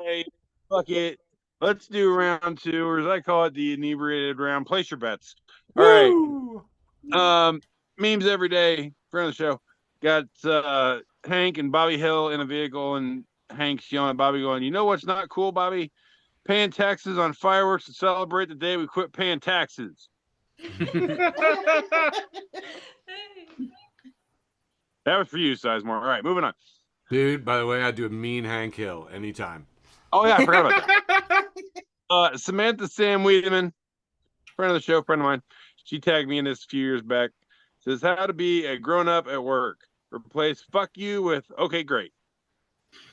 Hey, fuck it. Let's do round 2, or as I call it, the inebriated round. Place your bets. All right. Memes every day. Friend of the show. Got Hank and Bobby Hill in a vehicle, and Hank's yelling at Bobby, going, "You know what's not cool, Bobby? Paying taxes on fireworks to celebrate the day we quit paying taxes." That was for you, Sizemore. All right, moving on. Dude, by the way, I do a mean Hank Hill anytime. Oh, yeah, I forgot about that. Samantha Sam Wiedemann, friend of the show, friend of mine. She tagged me in this a few years back. Says, how to be a grown-up at work. Replace fuck you with okay, great.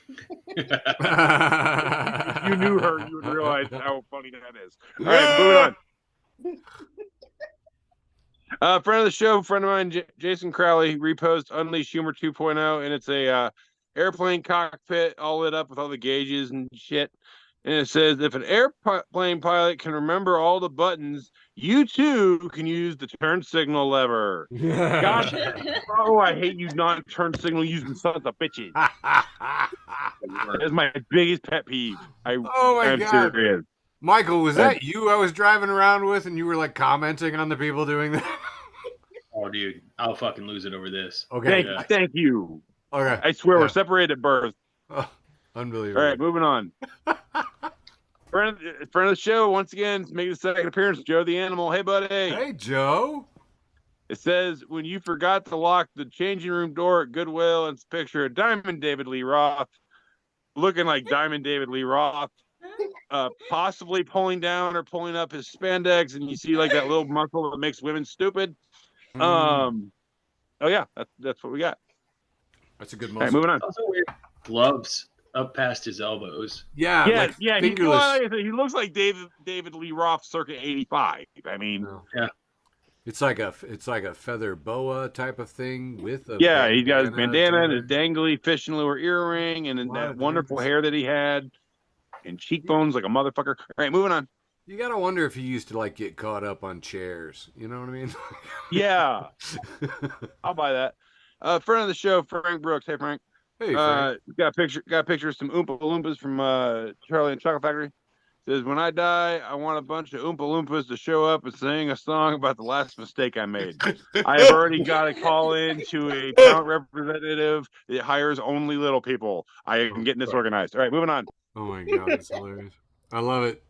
If you knew her, you would realize how funny that is. All right, moving on. Friend of the show, friend of mine, Jason Crowley, repost Unleash Humor 2.0, and it's a airplane cockpit all lit up with all the gauges and shit. And it says, if an airplane pilot can remember all the buttons, you too can use the turn signal lever. Gosh, oh, I hate you non-turn signal using sons of bitches. That's my biggest pet peeve. Oh my God. Serious. Michael, was that you I was driving around with and you were like commenting on the people doing that? Oh, dude, I'll fucking lose it over this. Okay. Thank you. Okay. I swear we're separated at birth. Oh, unbelievable. All right, moving on. Friend of the show, once again, making a second appearance, Joe the Animal. Hey, buddy. Hey, Joe. It says, when you forgot to lock the changing room door at Goodwill, and it's a picture of Diamond David Lee Roth, looking like Diamond David Lee Roth, possibly pulling down or pulling up his spandex, and you see like that little muscle that makes women stupid. Oh yeah, that's what we got. That's a good All right, muscle. moving on. Also weird gloves up past his elbows. Yeah, like yeah. fingerless. He looks like David Lee Roth, circa '85. I mean, Yeah. It's like a feather boa type of thing with a he got his bandana and his too. dangly fish and lure earring, and then that wonderful hair that he had, and cheekbones like a motherfucker. All right, moving on. You gotta wonder if he used to like get caught up on chairs. You know what I mean? Yeah, I'll buy that. Friend of the show, Frank Brooks. Hey, Frank. Hey, Frank. Got a picture of some Oompa Loompas from Charlie and Chocolate Factory. Says, when I die, I want a bunch of Oompa Loompas to show up and sing a song about the last mistake I made. I have already got a call in to a parent representative that hires only little people. I am getting this organized. All right, moving on. Oh my god, that's hilarious. I love it.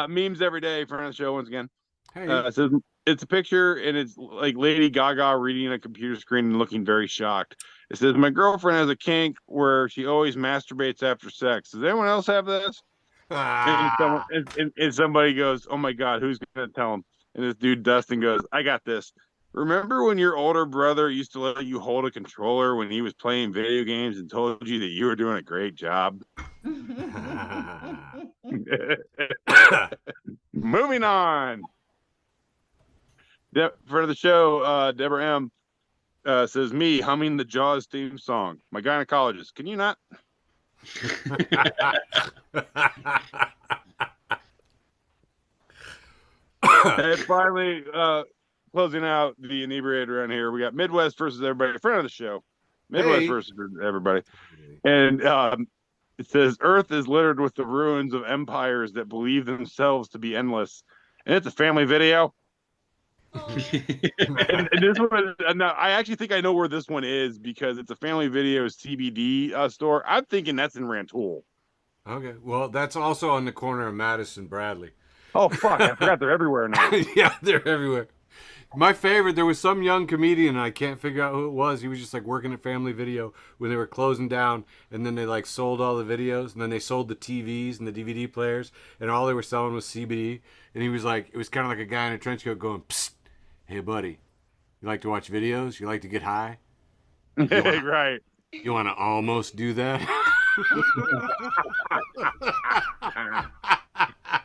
Memes every day, friend of the show once again. Hey. It says, it's a picture, and it's like Lady Gaga reading a computer screen and looking very shocked. It says, my girlfriend has a kink where she always masturbates after sex. Does anyone else have this? And somebody goes, oh my God, who's going to tell him? And this dude, Dustin, goes, I got this. Remember when your older brother used to let you hold a controller when he was playing video games and told you that you were doing a great job? Moving on. Friend of the show, Deborah M. Says, me humming the Jaws theme song. My gynecologist. Can you not? And finally, closing out the inebriated around here, we got Midwest versus everybody. Friend of the show. Midwest versus everybody. And it says, Earth is littered with the ruins of empires that believe themselves to be endless. And it's a family video. And this one, I actually think I know where this one is because it's a Family Video CBD store. I'm thinking that's in Rantoul. Okay, well, that's also on the corner of Madison Bradley. Oh fuck! I forgot they're everywhere now. Yeah, they're everywhere. My favorite, there was some young comedian, and I can't figure out who it was. He was just like working at Family Video when they were closing down, and then they like sold all the videos, and then they sold the TVs and the DVD players, and all they were selling was CBD. And he was like, it was kind of like a guy in a trench coat going, psst. Hey, buddy, you like to watch videos? You like to get high? Right. You want to almost do that?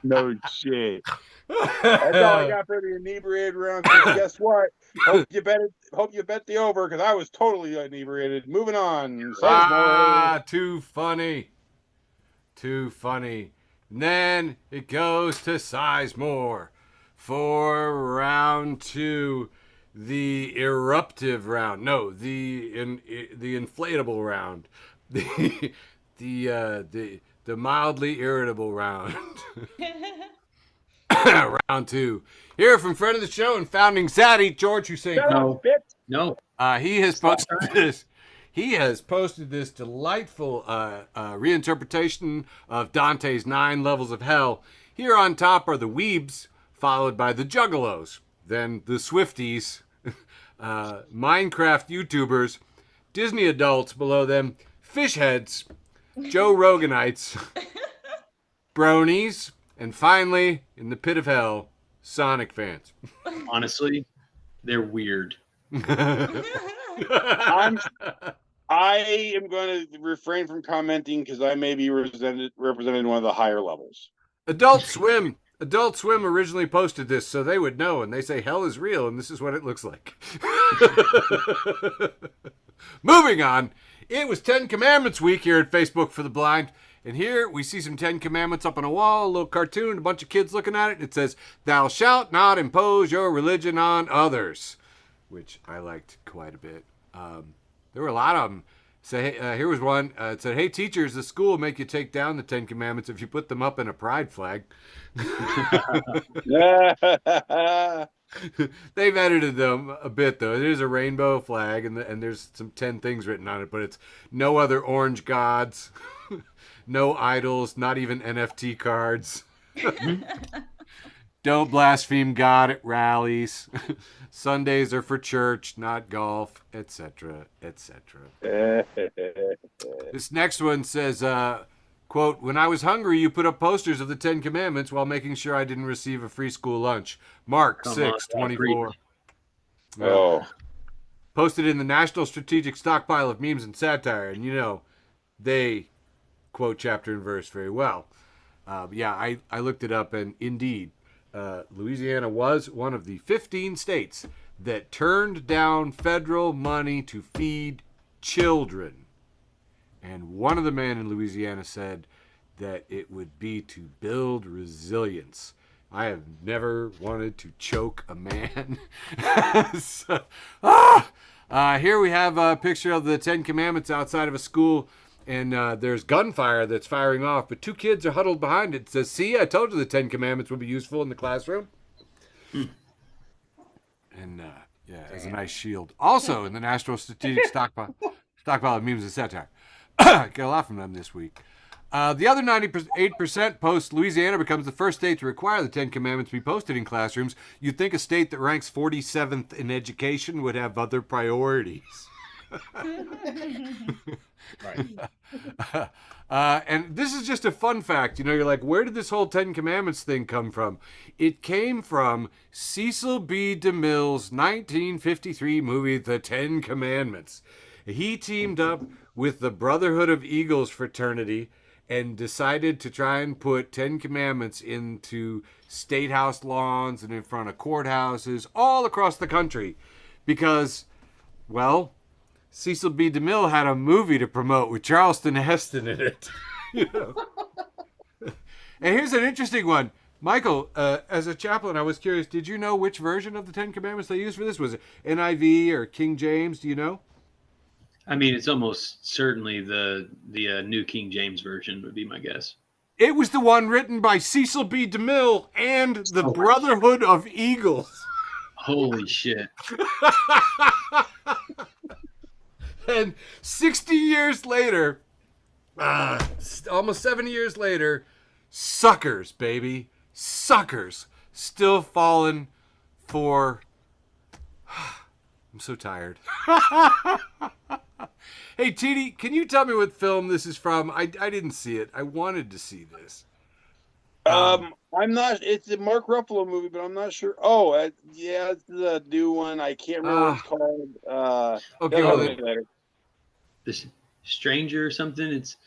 No shit. That's all I got for the inebriated round. Guess what? Hope you bet the over because I was totally inebriated. Moving on. Too funny. Too funny. And then it goes to Sizemore for round 2, the eruptive round. No, the inflatable round. The mildly irritable round. Round 2. Here from friend of the show and founding zaddy, George Hussein. No. He has posted this. He has posted this delightful reinterpretation of Dante's 9 levels of hell. Here on top are the weebs, followed by the juggalos, then the Swifties, Minecraft YouTubers, Disney adults below them, fish heads, Joe Roganites, bronies, and finally, in the pit of hell, Sonic fans. Honestly, they're weird. I am going to refrain from commenting because I may be represented in one of the higher levels. Adult Swim originally posted this so they would know, and they say hell is real, and this is what it looks like. Moving on, it was 10 Commandments week here at Facebook for the Blind, and here we see some 10 Commandments up on a wall, a little cartoon, a bunch of kids looking at it. It says, "Thou shalt not impose your religion on others," which I liked quite a bit. There were a lot of them. So here was one. It said, "Hey teachers, the school will make you take down the 10 Commandments if you put them up in a pride flag." They've edited them a bit though. It is a rainbow flag, and there's some 10 things written on it, but it's no other orange gods, no idols, not even NFT cards. Don't blaspheme God at rallies. Sundays are for church, not golf, etc., etc. This next one says, quote, when I was hungry, you put up posters of the 10 Commandments while making sure I didn't receive a free school lunch. Mark 6:24. Oh. Posted in the National Strategic Stockpile of Memes and Satire. And, you know, they quote chapter and verse very well. I looked it up, and indeed, Louisiana was one of the 15 states that turned down federal money to feed children. And one of the men in Louisiana said that it would be to build resilience. I have never wanted to choke a man. Here we have a picture of the 10 Commandments outside of a school, and there's gunfire that's firing off, but 2 kids are huddled behind it. It says, see, I told you the 10 Commandments would be useful in the classroom. And, as a nice shield. Also in the National Strategic Stockpile of Memes and Satire. Got a lot from them this week. The other 98% post Louisiana becomes the first state to require the 10 Commandments be posted in classrooms. You'd think a state that ranks 47th in education would have other priorities. Right. And this is just a fun fact. You know, you're like, where did this whole 10 Commandments thing come from? It came from Cecil B. DeMille's 1953 movie, The 10 Commandments. He teamed up with the Brotherhood of Eagles fraternity and decided to try and put 10 Commandments into state house lawns and in front of courthouses all across the country because, well, Cecil B. DeMille had a movie to promote with Charleston Heston in it. You know? And here's an interesting one. Michael, as a chaplain, I was curious, did you know which version of the 10 Commandments they used for this? Was it NIV or King James? Do you know? I mean, it's almost certainly the New King James Version would be my guess. It was the one written by Cecil B. DeMille and the Brotherhood of Eagles. Holy shit. And 60 years later, almost 70 years later, suckers, baby. Suckers. Still falling for... I'm so tired. Hey, TD, can you tell me what film this is from? I didn't see it. I wanted to see this. I'm not. It's a Mark Ruffalo movie, but I'm not sure. Oh, yeah, it's the new one. I can't remember what it's called. Okay, well, then, This Stranger or something. It's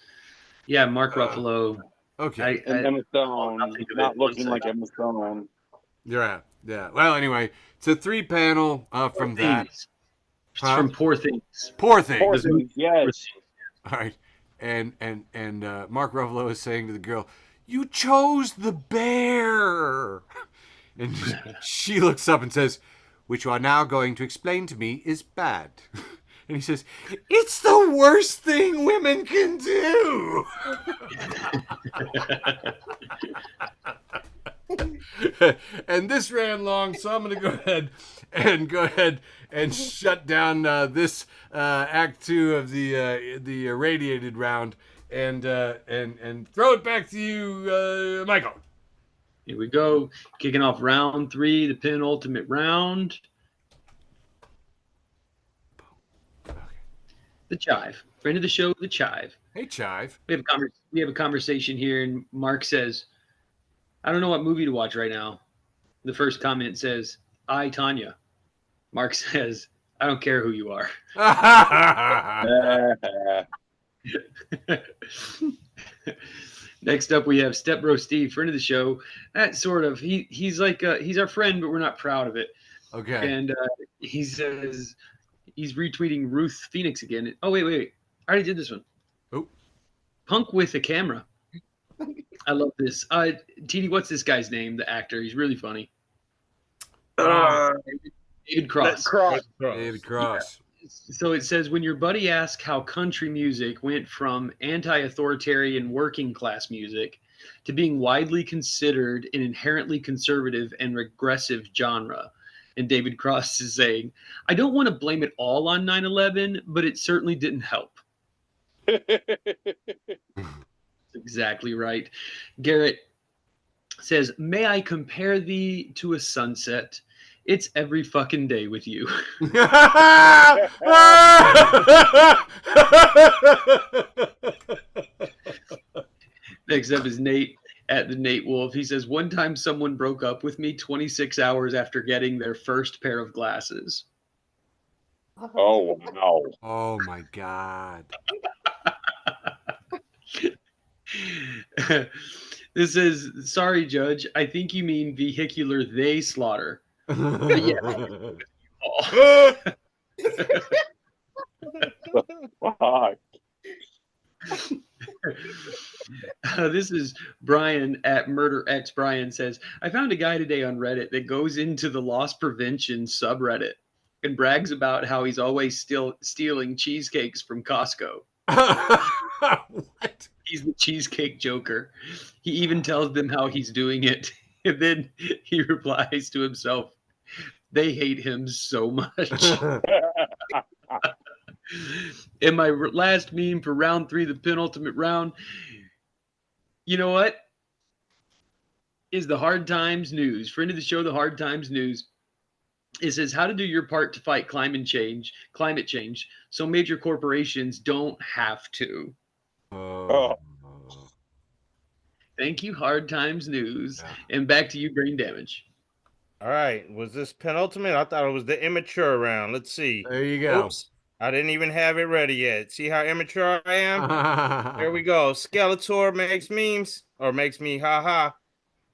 Mark Ruffalo. Okay. And Emma Stone. Not looking like Emma Stone. Yeah. Well, anyway, it's a 3-panel from that. It's from Poor Things. Poor Things. Poor Things, yes. All right. And Mark Ruffalo is saying to the girl, "You chose the bear." And she looks up and says, "Which you are now going to explain to me is bad." And he says, "It's the worst thing women can do." And this ran long, so I'm going to go ahead and shut down this Act 2 of the irradiated round and throw it back to you, Michael. Here we go, kicking off round 3, the penultimate round. The Chive, friend of the show, the Chive. Hey, Chive. We have a conversation here, and Mark says, "I don't know what movie to watch right now." The first comment says, "I, Tanya." Mark says, "I don't care who you are." Next up, we have Step Bro Steve, friend of the show. That sort of he's like he's our friend, but we're not proud of it. Okay. And he says he's retweeting Ruth Phoenix again. Oh wait, I already did this one. Oh, Punk with a camera. I love this. TD, what's this guy's name? The actor. He's really funny. David Cross. David Cross. So it says, when your buddy asks how country music went from anti-authoritarian working class music to being widely considered an inherently conservative and regressive genre. And David Cross is saying, "I don't want to blame it all on 9/11, but it certainly didn't help." Exactly right. Garrett, Says, may I compare thee to a sunset? It's every fucking day with you. Next up is Nate at the Nate Wolf. He says, one time someone broke up with me 26 hours after getting their first pair of glasses. Oh wow. Oh my God. This is, sorry, Judge. I think you mean vehicular they slaughter. Yeah. Fuck. This is Brian at Murder X. Brian says, I found a guy today on Reddit that goes into the loss prevention subreddit and brags about how he's always still stealing cheesecakes from Costco. What? He's the cheesecake joker. He even tells them how he's doing it. And then he replies to himself, they hate him so much. And my last meme for round 3, the penultimate round, you know what? Is the Hard Times News. Friend of the show, the Hard Times News. It says how to do your part to fight climate change so major corporations don't have to. Oh. Thank you, Hard Times News. Yeah. And back to you, Brain Damage. All right. Was this penultimate? I thought it was the immature round. Let's see. There you go. Oops. I didn't even have it ready yet. See how immature I am? There we go. Skeletor makes memes or makes me haha.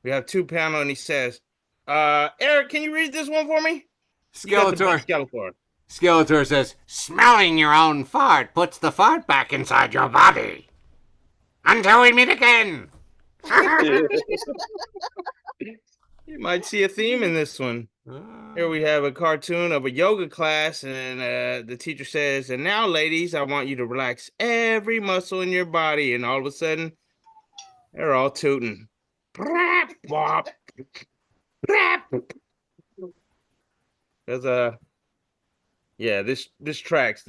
We have 2 panel and he says, Eric, can you read this one for me? Skeletor says, Smelling your own fart puts the fart back inside your body. Until we meet again. You might see a theme in this one. Here we have a cartoon of a yoga class, and the teacher says, and now, ladies, I want you to relax every muscle in your body. And all of a sudden, they're all tooting. There's this tracks.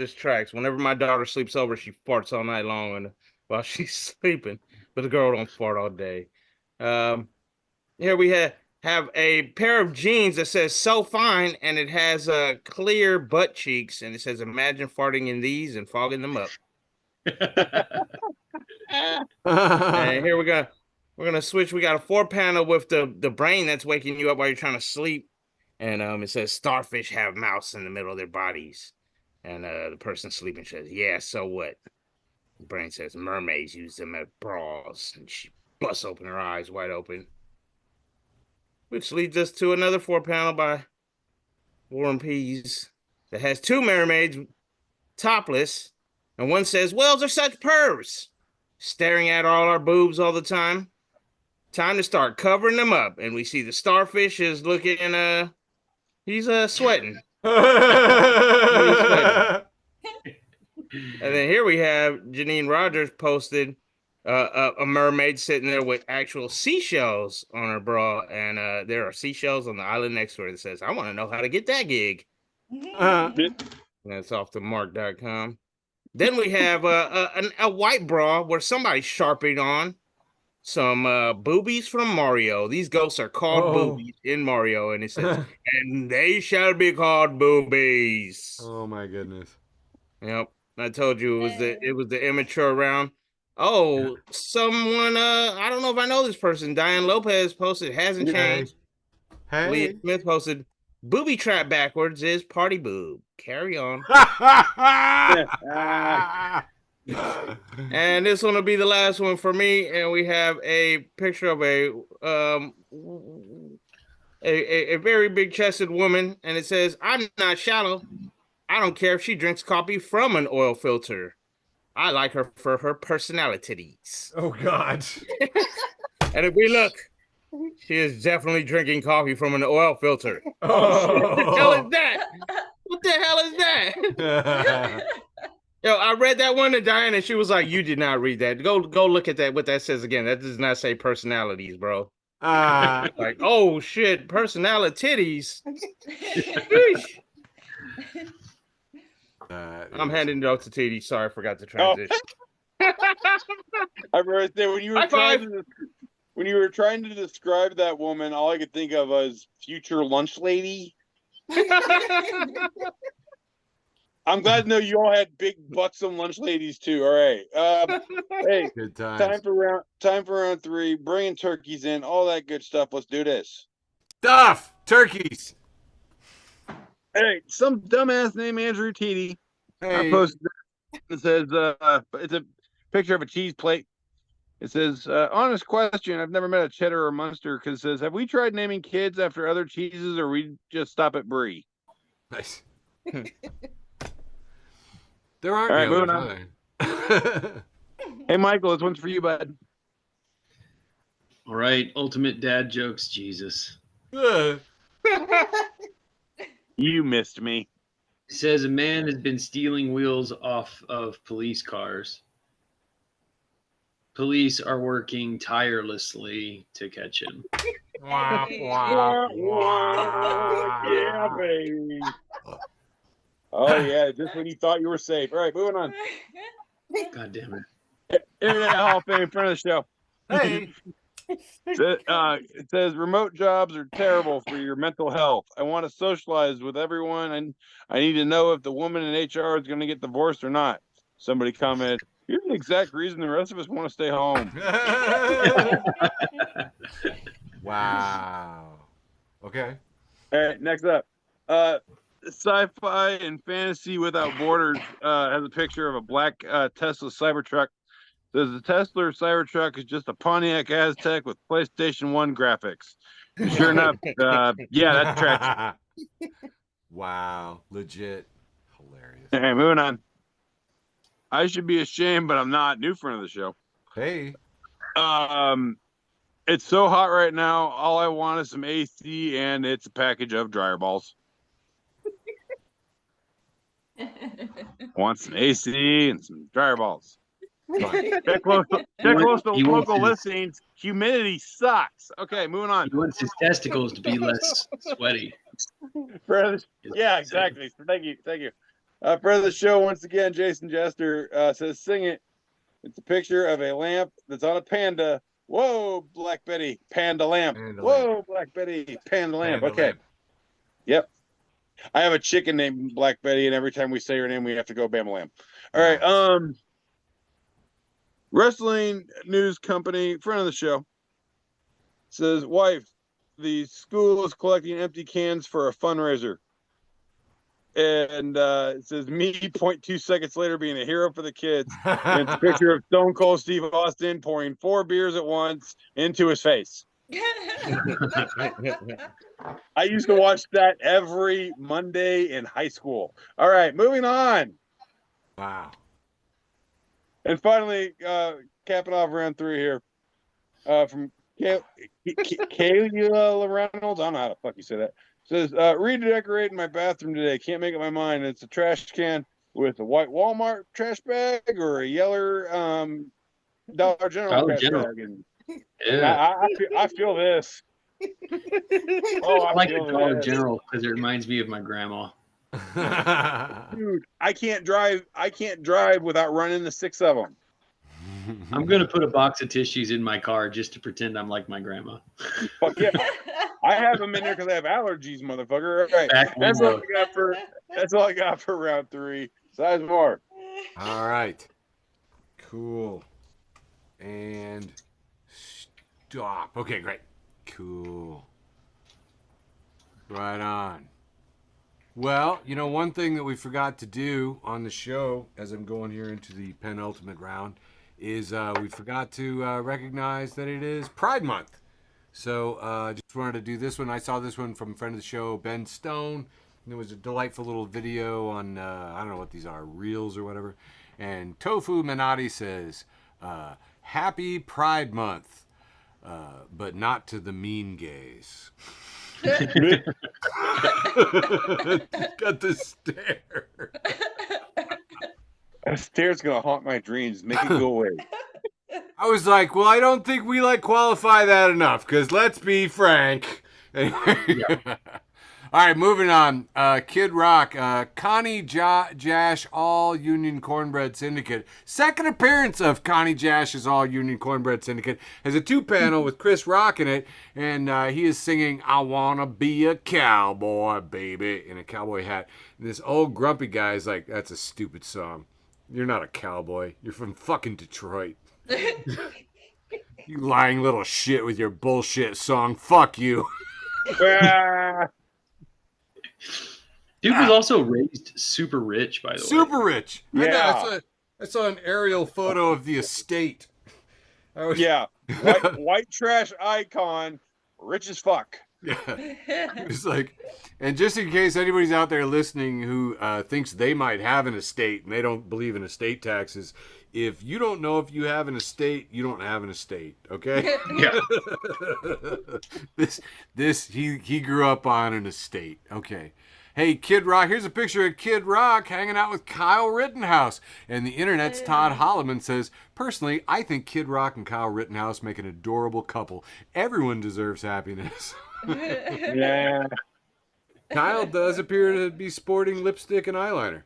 Whenever my daughter sleeps over, she farts all night long and while she's sleeping, but the girl don't fart all day. Here we have a pair of jeans that says so fine, and it has clear butt cheeks, and it says imagine farting in these and fogging them up. And here we're gonna switch. We got a 4 panel with the brain that's waking you up while you're trying to sleep, and it says starfish have mouths in the middle of their bodies, and the person sleeping says, yeah, so what? The brain says mermaids use them as bras, and she busts open her eyes wide open. Which leads us to another 4 panel by War and Peas that has 2 mermaids topless, and one says, whales are such pervs, staring at all our boobs all the time. Time to start covering them up. And we see the starfish is looking, he's sweating. And then here we have Janine Rogers posted a mermaid sitting there with actual seashells on her bra, and there are seashells on the island next to her that says, I want to know how to get that gig. That's off to mark.com. Then we have a white bra where somebody's sharpening on some boobies from Mario. These ghosts are called boobies in Mario, and it says, and they shall be called boobies. Oh my goodness. Yep. I told you it was the immature round. Oh, someone, I don't know if I know this person. Diane Lopez posted, hasn't changed. Hey. Leah Smith posted, booby trap backwards is party boob. Carry on. And this one will be the last one for me. And we have a picture of a very big chested woman. And it says, I'm not shallow. I don't care if she drinks coffee from an oil filter. I like her for her personalities. Oh, God. And if we look, she is definitely drinking coffee from an oil filter. Oh. What the hell is that? What the hell is that? Yo, I read that one to Diane, and she was like, you did not read that. Go look at that, what that says again. That does not say personalities, bro. Like, oh, shit, personalities. I'm handing it off to TD. Sorry, I forgot to transition. I remember when you were trying to when you were trying to describe that woman, all I could think of was future lunch lady. I'm glad to know you all had big buxom lunch ladies too. All right. Hey, Good times. time for round 3. Bringing turkeys in, all that good stuff. Let's do this. Stuff! Turkeys! Hey, some dumbass named Andrew Teedy. I Hey. posted it says it's a picture of a cheese plate. It says, honest question, I've never met a cheddar or Munster, because it says, have we tried naming kids after other cheeses, or we just stop at brie? Nice. There aren't All right, the moving others, are there? Hey, Michael, this one's for you, bud. All right, ultimate dad jokes, Jesus. You missed me. It says a man has been stealing wheels off of police cars. Police are working tirelessly to catch him. Wah, wah, wah. Yeah, baby. Oh, yeah, just when you thought you were safe. All right, moving on. God damn it. Internet Hall of Fame in front of the show. Hey. It says remote jobs are terrible for your mental health. I want to socialize with everyone, and I need to know if the woman in HR is going to get divorced or not. Somebody commented, "Here's the exact reason the rest of us want to stay home." Wow. Okay. All right, next up. Sci-fi and fantasy without borders has a picture of a black Tesla Cybertruck. Says the Tesla Cybertruck is just a Pontiac Aztec with PlayStation 1 graphics. Sure enough, yeah, that's trash. Wow. Legit. Hilarious. All right, moving on. I should be ashamed, but I'm not. New friend of the show. Hey. It's so hot right now. All I want is some AC, and it's a package of dryer balls. Want some AC and some dryer balls. Check local listings. Humidity sucks. Okay, moving on. He wants his testicles to be less sweaty. Yeah, exactly. Thank you. Friend of the show, once again, Jason Jester says, sing it. It's a picture of a lamp that's on a panda. Whoa, Black Betty, panda lamp. Whoa, Black Betty, panda lamp. Okay. Lamp. Yep. I have a chicken named Black Betty, and every time we say her name, we have to go Bama Lamb. All right. Wrestling news company, friend of the show, says, wife, the school is collecting empty cans for a fundraiser. And it says, me 0.2 seconds later being a hero for the kids. And it's a picture of Stone Cold Steve Austin pouring 4 beers at once into his face. I used to watch that every Monday in high school. All right, moving on. Wow. And finally, capping off round 3 here, from Kayla Reynolds. I don't know how the fuck you say that. Says, redecorating my bathroom today. Can't make up my mind. It's a trash can with a white Walmart trash bag or a yeller Dollar General trash bag. And Yeah. I feel this. Oh, I like the Dollar General because it reminds me of my grandma. Dude, I can't drive without running the 6 of them. I'm gonna put a box of tissues in my car just to pretend I'm like my grandma. Fuck yeah. I have them in there because I have allergies, motherfucker. All right. That's all I got for round 3. Size more. All right. Cool. And stop. Okay, great. Cool. Right on. Well, you know, one thing that we forgot to do on the show, as I'm going here into the penultimate round, is we forgot to recognize that it is Pride Month. So just wanted to do this one. I saw this one from a friend of the show, Ben Stone. It was a delightful little video on, I don't know what these are, Reels or whatever. And Tofu Menotti says, Happy Pride Month, but not to the mean gays. Got the stare. That stare's going to haunt my dreams. Make it go away. I was like, well, I don't think we qualify that enough, because let's be frank. Anyway. All right, moving on. Kid Rock, Connie Jash All Union Cornbread Syndicate. Second appearance of Connie Jash's All Union Cornbread Syndicate has a 2-panel with Chris Rock in it, and he is singing "I Wanna Be a Cowboy, Baby" in a cowboy hat. And this old grumpy guy is like, "That's a stupid song. You're not a cowboy. You're from fucking Detroit. You lying little shit with your bullshit song. Fuck you." Dude was also raised super rich, by the way. Super rich. Yeah. I saw an aerial photo of the estate. Yeah. White trash icon, rich as fuck. Yeah. It's like, and just in case anybody's out there listening who thinks they might have an estate and they don't believe in estate taxes, if you don't know if you have an estate, you don't have an estate, okay? Yeah. He grew up on an estate. Okay. Hey, Kid Rock, here's a picture of Kid Rock hanging out with Kyle Rittenhouse. And the internet's Todd Holloman says, "Personally, I think Kid Rock and Kyle Rittenhouse make an adorable couple. Everyone deserves happiness." Yeah. Kyle does appear to be sporting lipstick and eyeliner.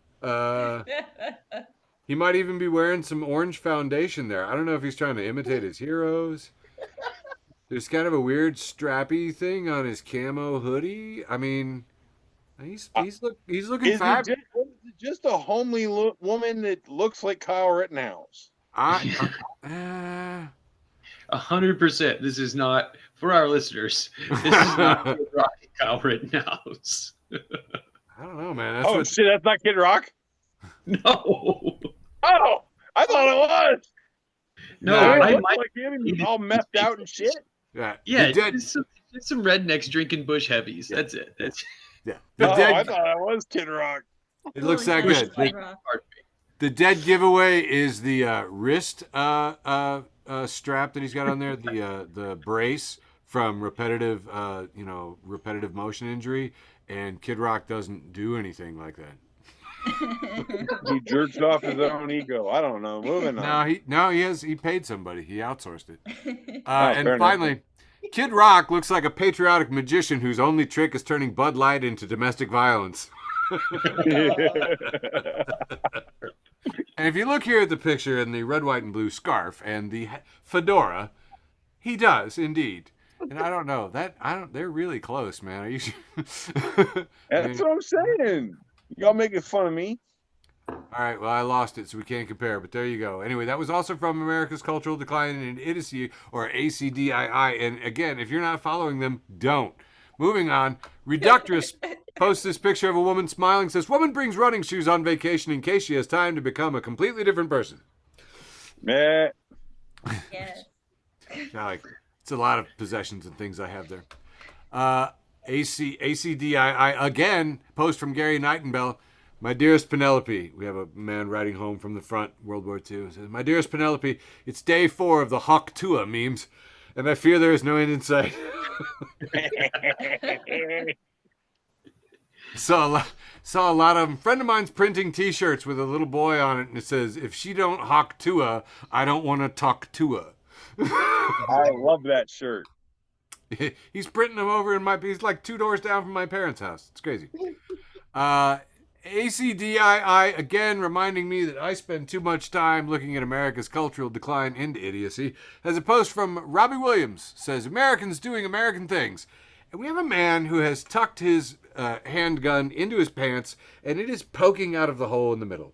He might even be wearing some orange foundation there. I don't know if he's trying to imitate his heroes. There's kind of a weird strappy thing on his camo hoodie. I mean, he's looking Is fab. it just a homely woman that looks like Kyle Rittenhouse? 100%. This is not for our listeners. This is not Kid Rock and Kyle Rittenhouse. I don't know, man. Shit, that's not Kid Rock? No. Oh, I thought it was. No, Nah. I Looks might. like him, he's all messed out and shit. Yeah. Yeah, The dead, just some rednecks drinking bush heavies. That's it. That's yeah. The Oh, I dead, thought that was Kid Rock. it looks that Holy good. shit, The, Rock. the dead giveaway is the wrist strap that he's got on there, the brace from repetitive motion injury, and Kid Rock doesn't do anything like that. He jerks off his own ego. I don't know. Moving on. He paid somebody. He outsourced it. fair And enough. finally, Kid Rock looks like a patriotic magician whose only trick is turning Bud Light into domestic violence. And if you look here at the picture in the red, white, and blue scarf and the fedora, he does indeed. And I don't know they're really close, man. Are you sure? That's what I'm saying. Y'all making fun of me. All right, well, I lost it, so we can't compare, but there you go. Anyway, that was also from America's Cultural Decline and Idiocy, or ACDII. And again, if you're not following them, don't. Moving on, Reductress posts this picture of a woman smiling, says, "Woman brings running shoes on vacation in case she has time to become a completely different person." Meh. Yes. It's a lot of possessions and things I have there. ACDII, again, post from Gary Nightingale. "My dearest Penelope," we have a man writing home from the front, World War II. It says, "My dearest Penelope, it's day 4 of the Hawk Tuah memes, and I fear there is no end in sight." Saw a lot of them. Friend of mine's printing T-shirts with a little boy on it, and it says, "If she don't Hawk Tuah, I don't want to talk Tuah." I love that shirt. He's printing them over in he's like 2 doors down from my parents' house. It's crazy. ACDII, again, reminding me that I spend too much time looking at America's cultural decline into idiocy, has a post from Robbie Williams, says, "Americans doing American things." And we have a man who has tucked his handgun into his pants, and it is poking out of the hole in the middle.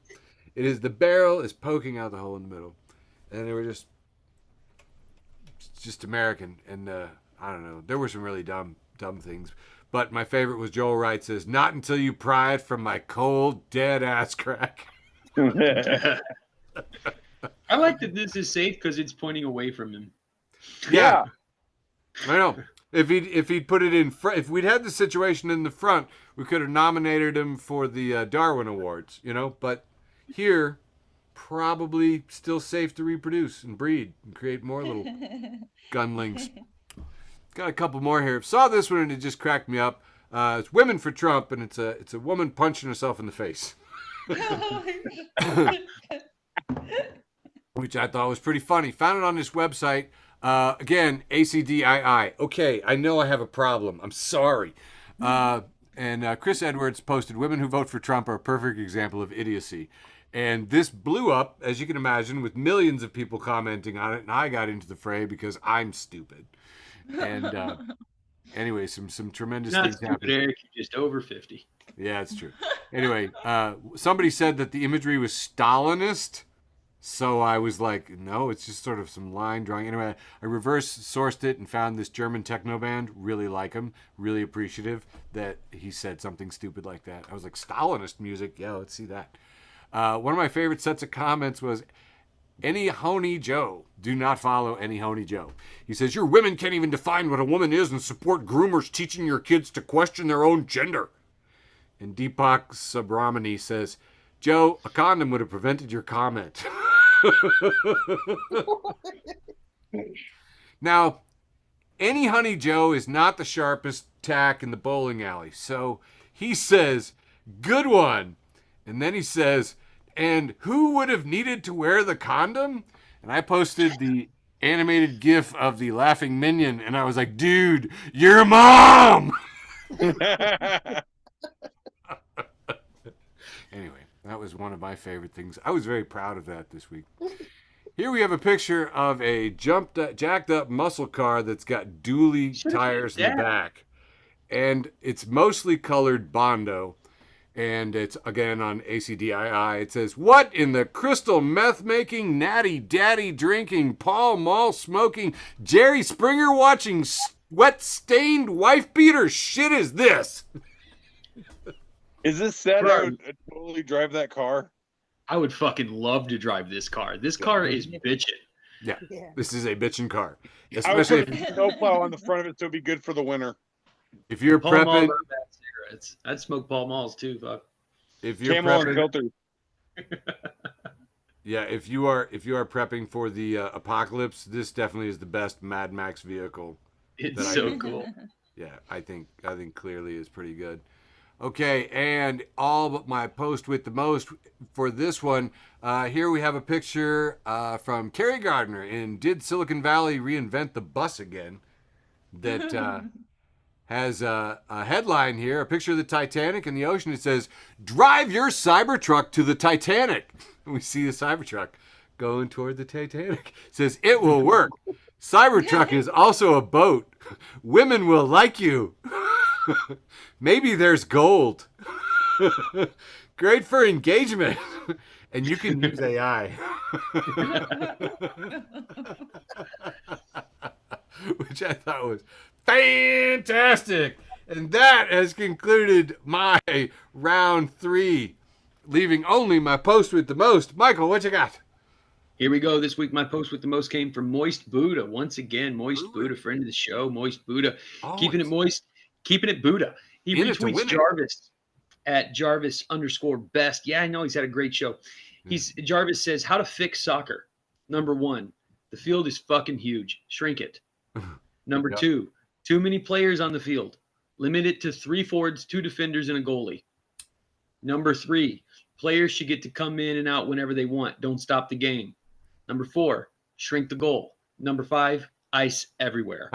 The barrel is poking out the hole in the middle. And they were just American. And I don't know. There were some really dumb things. But my favorite was Joel Wright says, "Not until you pry it from my cold, dead ass crack." I like that this is safe because it's pointing away from him. Yeah. I know. If he'd put it in front, if we'd had the situation in the front, we could have nominated him for the Darwin Awards, But here, probably still safe to reproduce and breed and create more little gunlings. Got a couple more here. Saw this one and it just cracked me up. It's Women for Trump, and it's a woman punching herself in the face, which I thought was pretty funny. Found it on this website. Again, ACDII. Okay, I know I have a problem. I'm sorry. And Chris Edwards posted, "Women who vote for Trump are a perfect example of idiocy." And this blew up, as you can imagine, with millions of people commenting on it. And I got into the fray because I'm stupid. And anyway, some tremendous Not things stupid, happened. Eric. You're just over 50. Yeah, it's true. Anyway, somebody said that the imagery was Stalinist. So I was like, no, it's just sort of some line drawing. Anyway, I reverse sourced it and found this German techno band. Really like him. Really appreciative that he said something stupid like that. I was like, Stalinist music? Yeah, let's see that. One of my favorite sets of comments was, Any Honey Joe. Do not follow Any Honey Joe. He says, your women can't even define what a woman is and support groomers teaching your kids to question their own gender. And Deepak Subramani says, Joe, a condom would have prevented your comment. Now, Any Honey Joe is not the sharpest tack in the bowling alley. So he says, good one. And then he says, and who would have needed to wear the condom? And I posted the animated GIF of the laughing minion. And I was like, dude, your mom. Anyway, that was one of my favorite things. I was very proud of that this week. Here we have a picture of a jacked up muscle car that's got dually tires in the back. And it's mostly colored Bondo. And it's, again, on ACDII. It says, what in the crystal meth making, natty daddy drinking, Pall Mall smoking, Jerry Springer watching, sweat stained wife beater shit is this? Is this sad? I would totally drive that car. I would fucking love to drive this car. This car is bitchin'. Yeah, this is a bitchin' car. I would Especially put a snowplow on the front of it so it'd be good for the winter. if you're Pall Malls prepping. are bad cigarettes. I'd smoke Pall Malls too. Fuck. If you're Camel and prepping, filters. yeah, if you are prepping for the apocalypse, this definitely is the best Mad Max vehicle. It's so cool. Yeah, I think clearly is pretty good. Okay, and all but my post with the most for this one. Here we have a picture from Kerry Gardner in Did Silicon Valley Reinvent the Bus Again? That has a headline here, a picture of the Titanic in the ocean. It says, drive your Cybertruck to the Titanic. We see the Cybertruck going toward the Titanic. It says, it will work. Cybertruck is also a boat. Women will like you. Maybe there's gold. Great for engagement. And you can use AI. Which I thought was fantastic. And that has concluded my round 3, leaving only my post with the most. Michael, what you got? Here we go. This week, my post with the most came from Moist Buddha. Once again, Moist Buddha, friend of the show, Moist Buddha. Keeping it moist, keeping it Buddha. He retweets Jarvis at Jarvis_best. Yeah, I know he's had a great show. Jarvis says, how to fix soccer. Number 1, the field is fucking huge. Shrink it. Number 2, too many players on the field. Limit it to 3 forwards, 2 defenders, and a goalie. Number 3, players should get to come in and out whenever they want. Don't stop the game. Number 4, shrink the goal. Number 5, ice everywhere.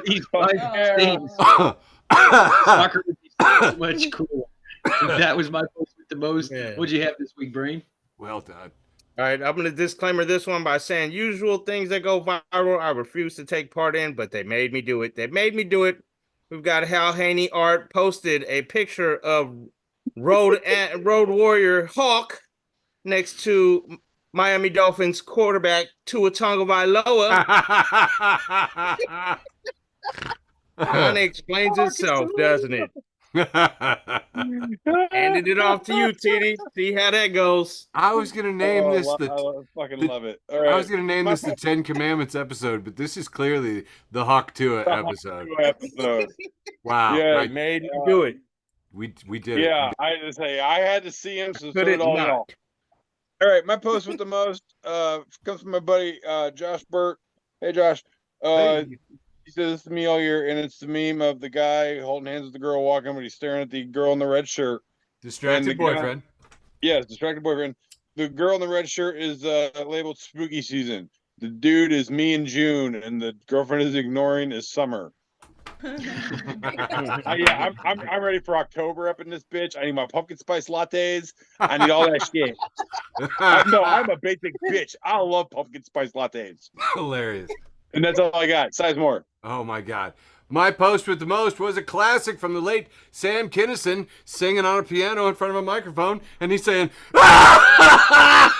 These 5 things, soccer would be so much cool. That was my post with the most. What'd you have this week, Brain? Well done. All right, I'm going to disclaimer this one by saying usual things that go viral, I refuse to take part in, but they made me do it. We've got Hal Haney Art posted a picture of Road Warrior Hawk next to Miami Dolphins quarterback Tua Tagovailoa. Kind of explains itself, doesn't it? Handed it off to you, TD. See how that goes. I was gonna name this I fucking love it. All right. I was gonna name this the 10 Commandments episode, but this is clearly the Hawk Tuah episode. Wow. Yeah, right. Made you do it. We did it. Yeah, I had to say I had to see him, so Could did it all not? y'all. All right, my post with the most comes from my buddy Josh Burt. Hey Josh. He says this to me all year, and it's the meme of the guy holding hands with the girl walking, but he's staring at the girl in the red shirt. Distracted boyfriend. Yes, distracted boyfriend. The girl in the red shirt is labeled spooky season. The dude is me in June, and the girlfriend is ignoring is summer. Yeah, I'm ready for October up in this bitch. I need my pumpkin spice lattes. I need all that shit. I'm a basic bitch. I love pumpkin spice lattes. Hilarious. And that's all I got. Size more. Oh my God. My post with the most was a classic from the late Sam Kinison singing on a piano in front of a microphone, and he's saying, ah!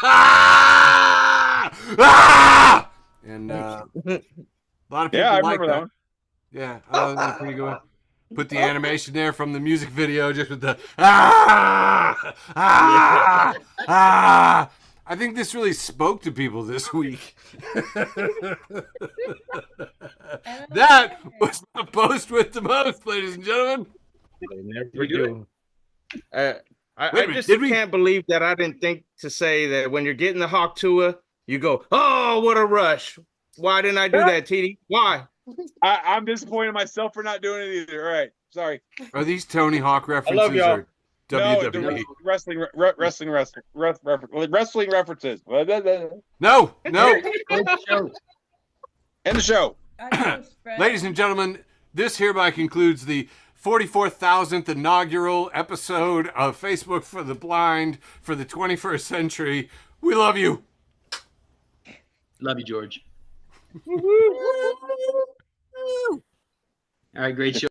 And a lot of people Yeah, I like remember that one. Yeah, that's pretty good one. Put the animation there from the music video, just with the ah, ah, ah. I think this really spoke to people this week. That was the post with the most, ladies and gentlemen. They never we do do. I Wait a minute, just did we? can't believe that I didn't think to say that when you're getting the Hawk Tuah, you go, oh, what a rush. Why didn't I do that, TD? Why? I'm disappointed in myself for not doing it either. All right. Sorry. Are these Tony Hawk references love y'all. or WWE? Wrestling references. No. End the show. Adios, friends. Ladies and gentlemen, this hereby concludes the 44,000th inaugural episode of Facebook for the Blind for the 21st century. We love you. Love you, George. All right, great show.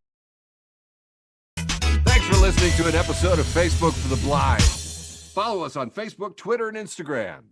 Thanks for listening to an episode of Facebook for the Blind. Follow us on Facebook, Twitter, and Instagram.